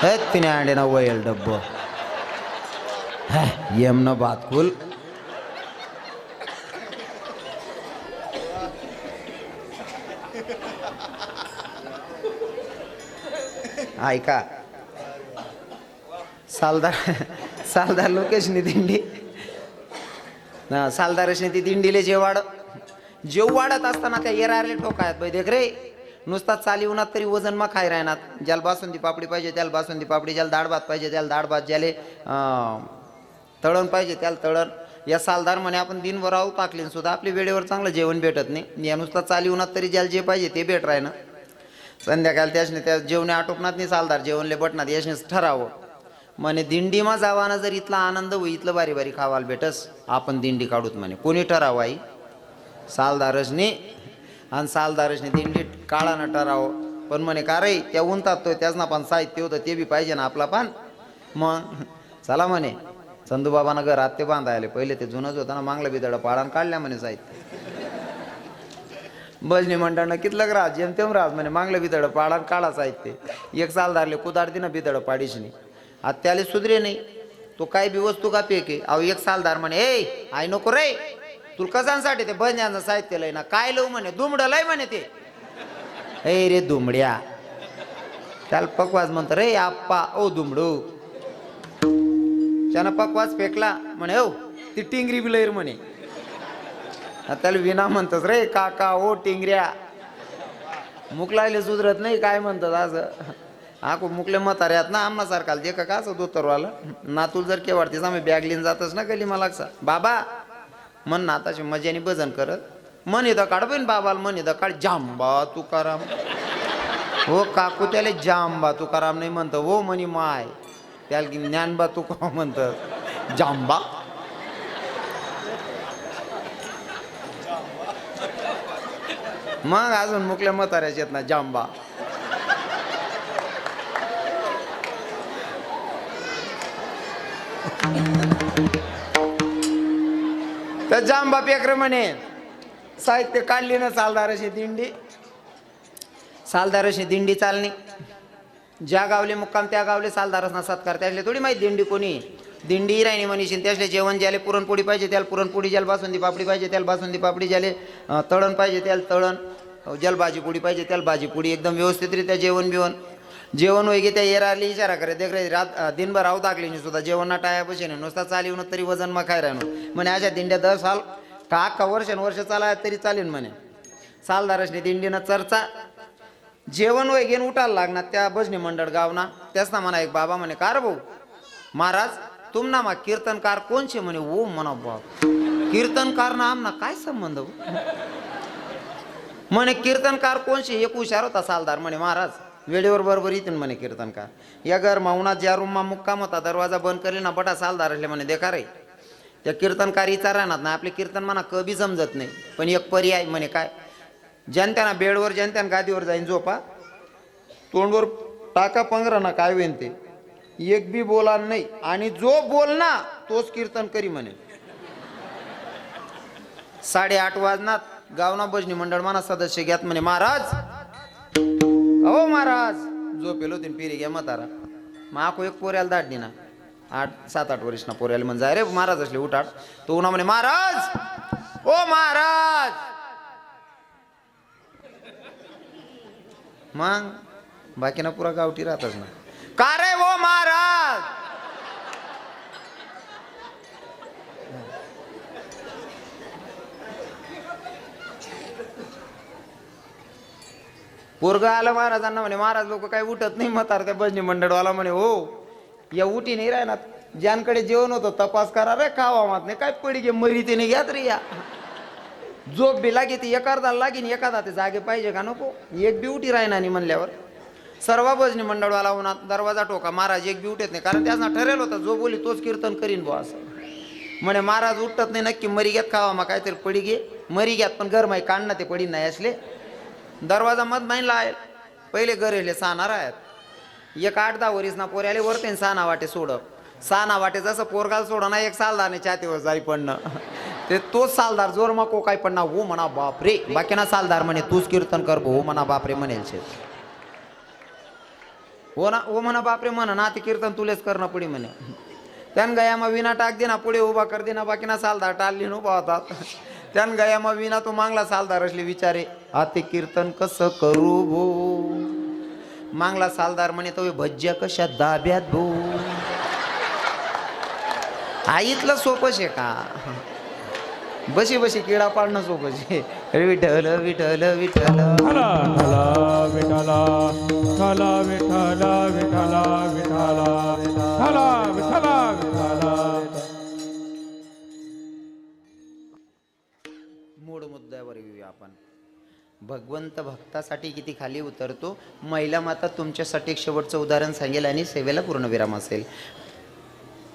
हे तिने अंडे ना वयल डब्ब येम न बातकुल. ऐका सालदार लोकेशनी दिंडी सालदारशनी ती दिंडीले जेव वाढत असताना त्या येरारले ठोकायत बाई देख रे नुसता चाली उन्हात तरी वजन मग खाय राहणार. ज्याला बासुंदी पापडी पाहिजे त्याला बासुंदी पापडी, ज्याला डाळ भात पाहिजे त्याला डाळ भात, ज्याला तळण पाहिजे त्याला तळण. या सालदार म्हणे आपण दिनभर आऊ टाकले सुद्धा आपली वेळेवर चांगलं जेवण भेटत नाही. या नुसता चाली उन्हात तरी ज्याला जे पाहिजे ते भेट राही ना. संध्याकाळ त्याशने त्या जेवणे आटोपणात नाही सालदार जेवणले बटनात याशनेच ठरावं म्हणे दिंडीमा जावाना जर इथला आनंद होई इथलं बारी खावायला भेटस आपण दिंडी काढूत म्हणे. कोणी ठरावं आई? सालदारसनी. आणि सालदारसनी दिंडी काळानं ठरावं. पण म्हणे का रे त्या उंतात तो त्याच ना पण साहित्य होतं ते बी पाहिजे ना आपला पान. मग चला म्हणे चंदूबाबांना घर आत्ते बांधायले पहिले ते जुनंच होतं ना मागलं बिदडं पाळान काढल्या म्हणे साहित्य. भजनी मंडळानं कितलं राज जेमतेम राज म्हणे मागलं बिदड पाडा काळा साहित्य एक साल धारले कुदार दिनं बिदड पाडीच नाही आता त्याला सुधरे नाही तो काय बी वस्तू का पेके अहो एक साल धार म्हणे ए आई नको रे तुला कसांसाठी ते भजन्याचं साहित्य लय ना काय लव म्हणे दुमडं लय म्हणे ते ए रे दुमड्या त्याला पकवाज म्हणतो रे आप्पा ओ दुमडू त्यानं पकवाज फेकला म्हणे हो ती टिंगरी बिलैर म्हणे त्याला विना म्हणतात रे काका ओ टिंगऱ्या मुकलायले सुधरत नाही काय म्हणतात असं आको मुकले म्हाताऱ्यात ना आम्हा सारखाल जे का असं दोतरवाला नातूल जर केवाडतीस आम्ही बॅग लिन जातच ना गली मला बाबा मन नाताची मजाने भजन करत मन इथं काढ पण बाबाला मन इथं काढ जांबा तुकाराम हो काकू त्याला जांबा तुकाराम नाही म्हणतं हो म्हणी माय त्याला ज्ञानबा तुका म्हणतात जांबा मग अजून मुकल्या म्हाताऱ्याचे आहेत ना जांबा तर जांबा पेकर म्हणे साहित्य काढली ना सालदाराशी दिंडी सालदाराशी दिंडी चालणी ज्या गावले मुक्काम त्या गावले सालदारासना सत्कार त्यातले थोडी माहिती दिंडी कोणी दिंडी राहिनी म्हणीशीन त्यासले जेवण ज्याला पुरणपोळी पाहिजे त्याला पुरणपोळी ज्याला बासुंदी पापडी पाहिजे त्याला बासुंदी पापडी ज्याला तळण पाहिजे त्याला तळण ज्याला भाजीपोळी पाहिजे त्याला भाजीपोळी एकदम व्यवस्थितरित्या जेवण बिवण जेवण वगैरे त्या येराली इशारा करे देख रे रात दिनभर राहू दाखली नाही सुद्धा जेवण ना टाया पैसे नाही नुसता चालीवन तरी वजन मग काय राहणं म्हणे अशा दिंड्या 10 साल का वर्ष चाला तरी चालेल म्हणे सालदारसने दिंडीनं चर्चा जेवण वगैरे उठायला लागणार त्या भजनी मंडळ गावना त्याच ना म्हणा एक बाबा म्हणे कार भाऊ महाराज तुम ना मा कीर्तनकार कोणचे म्हणे ओ म्हणा बाप कीर्तनकार ना आमना काय संबंध म्हणे कीर्तनकार कोणचे एक हुशार होता सालदार म्हणे महाराज वेळेवर बरोबर येतील म्हणे कीर्तनकार या घर मावनात ज्या रूममा मुक्काम होता दरवाजा बंद करेल ना बटा सालदार असले म्हणे देखा रे त्या कीर्तनकार विचारणार ना आपले कीर्तन म्हणा कधी समजत नाही पण एक पर्याय म्हणे काय जनत्याना बेडवर जनत्याना गादीवर जाईन झोपा तोंडवर टाका पंगरा ना काय होईन ते एक बी बोला नाही आणि जो बोल ना तोच कीर्तन करी म्हणे 8:30 वाजनात गावना भजनी मंडळ म्हणा सदस्य घ्यात म्हणे महाराज अहो महाराज झोपेलो तीन पिरी घ्या म्हातारा मग आखो एक पोऱ्याला दाटली ना 7-8 वर्ष ना पोऱ्याला म्हणजे अरे महाराज असले उठाट तो उन्हा म्हणे महाराज ओ महाराज मग बाकीना पुरा गावठी राहतच ना का रे ओ महाराज पोरगा आलं महाराजांना म्हणे महाराज लोक काही उठत नाही म्हातार त्या भजनी मंडळवाला म्हणे हो या उठी नाही राहणार ज्यांकडे जेवण होतं तपास करा रे खावा मात नाही काय पडी गे मरी ते नाही घ्यात रे या झोप बी लागे ती एखादा लागेन एखादा ते जागे पाहिजे का नको एक बी उठी राहिना नाही म्हणल्यावर सर्व भजनी मंडळवाला होणार दरवाजा टोका महाराज एक बी उठत नाही कारण त्याचा ठरेल होता जो बोली तोच कीर्तन करीन बुवा असं म्हणे महाराज उठत नाही नक्की मरी घ्यात खावा मग काहीतरी पडी घे मरी घ्यात पण घर माही काढणं ते पडी नाही असले दरवाजा मध माहीन लाय पहिले गरेले साना आहेत 8-10 वरीस ना पोऱ्याले वरते साना वाटे सोडप साना वाटे जसं पोरगाल सोड ना एक सालदारने छातीवर जाई पडणं ते तोच सालदार जोर मको काय पण ना हो म्हणा बाप रे बाकी ना सालदार म्हणे तूच कीर्तन कर हो म्हणा बाप रे म्हणेल शे हो ना ओ म्हणा बाप रे म्हणा ना ते कीर्तन तुलेच करणं पुढे म्हणे त्यान गया मग विना टाक दे ना पुढे उभा कर दे ना बाकी ना सालदार टाळली उभा होतात त्यान गया मग विना तो मागला सालदार असले विचारे आते कीर्तन कसं करू भो मागला सालदार म्हणे तो भज्या कशा दाब्यात भो आईतलं सोपं शे का बशी बशी किडा पाडणं सोपं शे विठ्ठल विठ्ठल विठ्ठल विठ्ठला विठ्ठला विठ्ठला विठ्ठला विठ्ठला विठ्ठला विठ्ठला विठ्ठला मूळ मुद्द्यावर येऊया आपण भगवंत भक्तासाठी किती खाली उतरतो महिला माता तुमच्यासाठी एक शेवटचं उदाहरण सांगेल आणि सेवेला पूर्णविराम असेल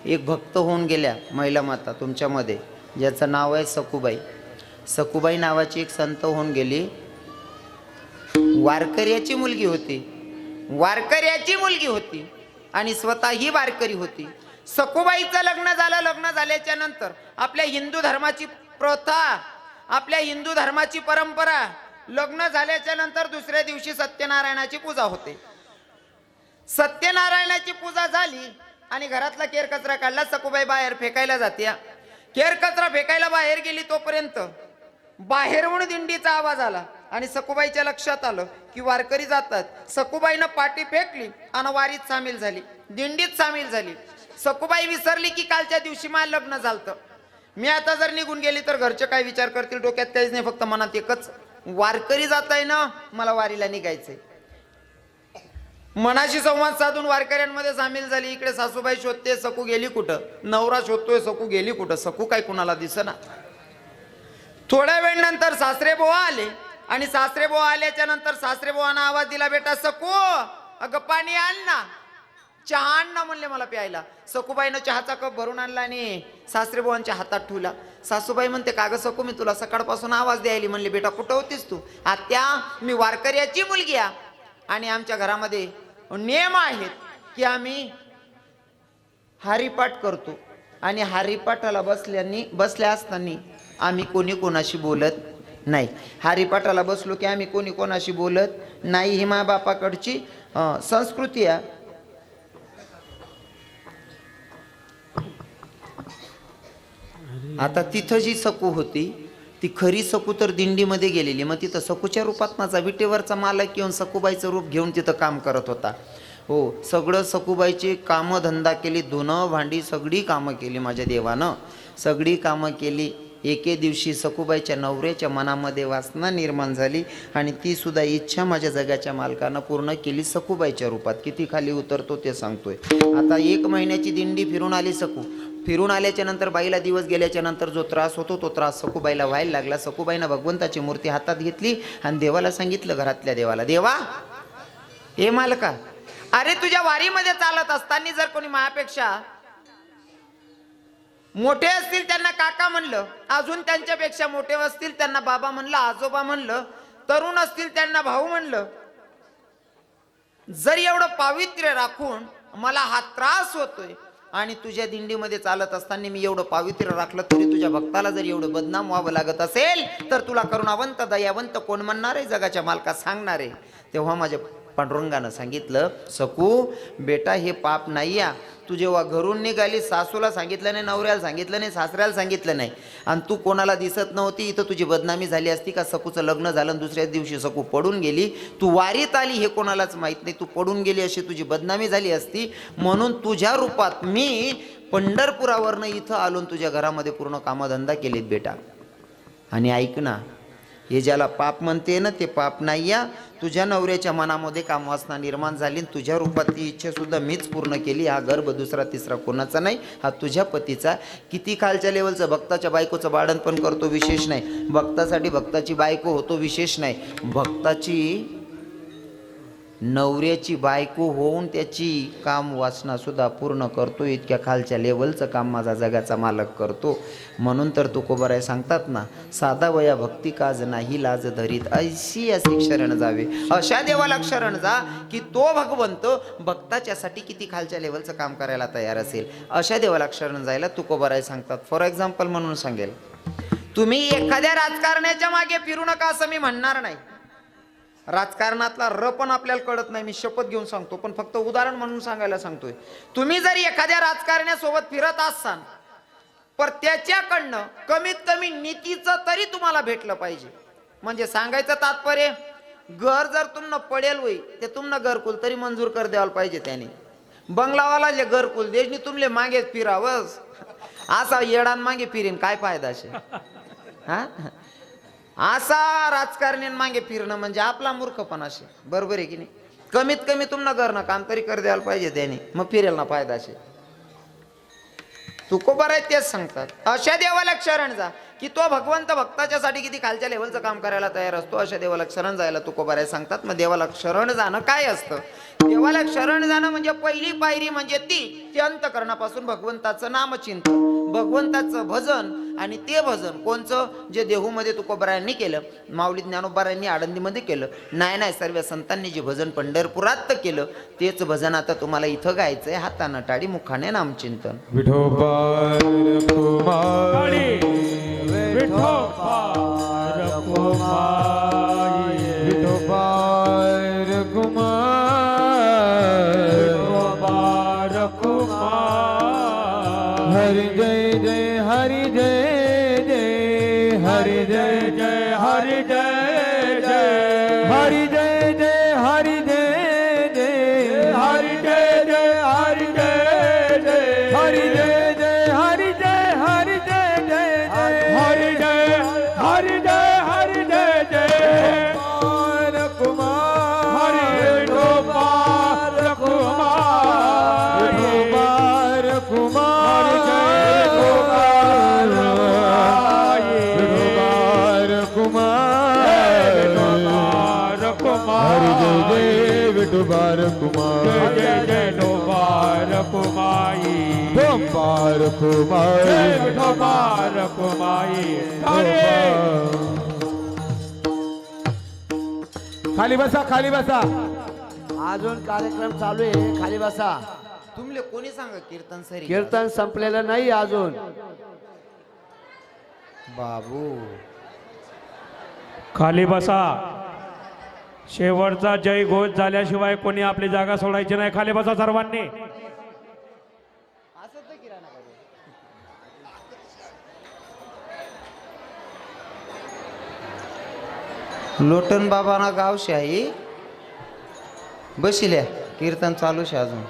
एक भक्त होऊन गेल्या महिला माता तुमच्यामध्ये ज्याचं नाव आहे सखूबाई सखूबाई नावाची एक संत होऊन गेली वारकऱ्याची मुलगी होती आणि स्वतः ही वारकरी होती सखूबाईचं लग्न झाल्याच्या नंतर आपल्या हिंदू धर्माची प्रथा आपल्या हिंदू धर्माची परंपरा लग्न झाल्याच्या नंतर दुसऱ्या दिवशी सत्यनारायणाची पूजा होते. सत्यनारायणाची पूजा झाली आणि घरातला केर कचरा काढला. सखूबाई बाहेर फेकायला जाते. केर कचरा फेकायला बाहेर गेली तोपर्यंत बाहेरून दिंडीचा आवाज आला आणि सखूबाईच्या लक्षात आलं की वारकरी जातात. सखूबाईनं पाठी फेकली आणि वारीत सामील झाली, दिंडीत सामील झाली. सखूबाई विसरली की कालच्या दिवशी माझं लग्न झालतं. मी आता जर निघून गेली तर घरचे काय विचार करतील, डोक्यात काहीच नाही, फक्त मनात एकच, वारकरी जात आहे ना, मला वारीला निघायचंय. मनाशी संवाद साधून वारकऱ्यांमध्ये सामील झाली. इकडे सासूबाई शोधते सकू गेली कुठं, नवरा शोधतोय सकू गेली कुठं, सकू काय कुणाला दिसेना. थोड्या वेळ नंतर सासरे बुवा आले आणि सासरे बुवा आल्याच्या नंतर सासरे बुवांना आवाज दिला, बेटा सकू अगं पाणी आण ना, चहा आण ना म्हणले मला प्यायला. सखूबाईनं चहाचा कप भरून आणला आणि सासरे बुवांच्या हातात ठेवला. सासूबाई म्हणते, का ग सकू मी तुला सकाळपासून आवाज द्यायली. म्हणले, बेटा कुठं होतीस तू? आत्या मी वारकऱ्याची मुलगी आहे आणि आमच्या घरामध्ये नियम आहेत की आम्ही हरिपाठ करतो आणि हरिपाठाला बसल्या असताना आम्ही कोणी कोणाशी बोलत नाही. हरिपाठाला बसलो की आम्ही कोणी कोणाशी बोलत नाही. ही मा बापाकडची संस्कृती आहे. आता तिथं जी सकू होती ती खरी सकू तर दिंडीमध्ये गेलेली. मग तिथं सकूच्या रूपात माझा विटेवरचा मालक येऊन सखूबाईचं रूप घेऊन तिथं काम करत होता. हो, सगळं सखूबाईची कामं धंदा केली, धुणं भांडी सगळी कामं केली माझ्या देवानं, सगळी कामं केली. एके दिवशी सखूबाईच्या नवऱ्याच्या मनामध्ये वासना निर्माण झाली आणि ती सुद्धा इच्छा माझ्या जगाच्या मालकानं पूर्ण केली सखूबाईच्या रूपात. किती खाली उतरतो ते सांगतोय. आता 1 महिन्याची दिंडी फिरून आली सकू. फिरून आल्याच्या नंतर बाईला दिवस गेल्याच्या नंतर जो त्रास होतो तो त्रास सखूबाईला व्हायला लागला. सखूबाईनं भगवंताची मूर्ती हातात घेतली आणि देवाला सांगितलं, घरातल्या देवाला, देवा हे मालका, अरे तुझ्या वारीमध्ये चालत असताना जर कोणी माझ्यापेक्षा मोठे असतील त्यांना काका म्हणलं, अजून त्यांच्यापेक्षा मोठे असतील त्यांना बाबा म्हणलं, आजोबा म्हणलं, तरुण असतील त्यांना भाऊ म्हणलं, जर एवढं पावित्र्य राखून मला हा त्रास होतोय आणि तुझ्या दिंडीमध्ये चालत असताना मी एवढं पावित्र्य राखलं तरी तुझ्या भक्ताला जर एवढं बदनाम व्हावं लागत असेल तर तुला करुणावंत दयावंत कोण म्हणणार आहे, जगाच्या मालका सांगणार आहे. तेव्हा माझ्या पांडुरंगानं सांगितलं, सकू बेटा हे पाप नाही या. तू जेव्हा घरून निघाली सासूला सांगितलं नाही, नवऱ्याला सांगितलं नाही, सासऱ्याला सांगितलं नाही आणि तू कोणाला दिसत नव्हती, इथं तुझी बदनामी झाली असती का? सकूचं लग्न झालं दुसऱ्या दिवशी सकू पडून गेली, तू वारीत आली हे कोणालाच माहीत नाही, तू पडून गेली अशी तुझी बदनामी झाली असती. म्हणून तुझ्या रूपात मी पंढरपुरावरनं इथं आलो, तुझ्या घरामध्ये पूर्ण कामधंदा केलेत बेटा. आणि ऐक ना, हे ज्याला पाप म्हणते ना ते पाप नाही या. तुझ्या नवऱ्याच्या मनामध्ये कामवासना निर्माण झाली, तुझ्या रूपात ती इच्छा सुद्धा मीच पूर्ण केली. हा गर्भ दुसरा तिसरा कोणाचा नाही, हा तुझ्या पतीचा. किती खालच्या लेवलचं, भक्ताच्या बायकोचं भांडण पण करतो विशेष नाही, भक्तासाठी भक्ताची बायको होतो विशेष नाही, भक्ताची नवऱ्याची बायको होऊन त्याची काम वासना सुद्धा पूर्ण करतो. इतक्या खालच्या लेवलचं काम माझा जगाचा मालक करतो. म्हणून तर तुकोबाराय सांगतात ना, साधा वया भक्ती काज नाही लाज धरीत, ऐशी असे शरण जावे. अशा देवाला शरण जा की तो भगवंत भक्ताच्यासाठी किती खालच्या लेवलचं काम करायला तयार असेल. अशा देवाला शरण जायला तुकोबाराय सांगतात. फॉर एक्झाम्पल म्हणून सांगेल, तुम्ही एखाद्या राजकारण्याच्या मागे फिरू नका असं मी म्हणणार नाही. राजकारणातला र पण आपल्याला कळत नाही, मी शपथ घेऊन सांगतो, पण फक्त उदाहरण म्हणून सांगायला सांगतोय. तुम्ही जर एखाद्या राजकारण्यासोबत फिरत असाल पर त्याच्याकडनं कमीत कमी नीतीचं तरी तुम्हाला भेटलं पाहिजे. म्हणजे सांगायचं तात्पर्य, घर जर तुम्हाला पडेल होई ते तुम्हाला घरकुल तरी मंजूर कर द्यायला पाहिजे. त्याने बंगलावाला जे घरकुल देशनी तुमले मागे फिरावंस, असा येडान मागे फिरीन काय फायदा असे. हा, असा राजकारण्यांना मागे फिरणं म्हणजे आपला मूर्खपणा असे. बरोबर आहे की नाही? कमीत कमी तुम्हाला घरनं काम तरी कर द्यायला पाहिजे त्याने, मग फिरेल ना फायदा असे. तुकोबाराय तेच सांगतात, अशा देवाला शरण जा की तो भगवंत भक्ताच्यासाठी किती खालच्या लेवलचं काम करायला तयार असतो. अशा देवाला शरण जायला तुकोबाराय सांगतात. मग देवाला शरण जाणं काय असतं? देवाला शरण जाणं म्हणजे पहिली पायरी म्हणजे ती अंतःकरणापासून भगवंताचं नामचिंतन, भगवंताचं भजन. आणि ते भजन कोणचं? जे देहूमध्ये तुकोबारायांनी केलं, माऊली ज्ञानोबारायांनी आळंदीमध्ये केलं, नाही सर्व संतांनी जे भजन पंढरपुरात केलं तेच भजन आता तुम्हाला इथं गायचंय. हातानं टाळी मुखाने नामचिंतन. विठोबा रखुमाई, विठोबा रखुमाई. हरि जय जय हरि जय जय हरि जय जय हरि जय जय हरि जय जय हरि जय जय हरि जय जय हरि जय जय हरि जय जय हरि जय हरि जय जय हरि जय हरि जय हरि जय जय कुमार कुमार कुमार कुमार कुमार हरि जय जय विठुबार कुमार जय जय डोबार कुमाई डोबार कुमाई विठोबार कुमाई खाली बसा खाली बसा. अजून कार्यक्रम चालू आहे, खाली बसा. तुमले कोणी सांगा कीर्तन सरी कीर्तन संपलेलं नाही अजून. बाबू खाली बसा. शेवटचा जय घोष झाल्याशिवाय कोणी आपली जागा सोडायची नाही. खाली बसा सर्वांनी. लोटन बाबाना गाव शाही बसिल्या कीर्तन चालू शे अजून.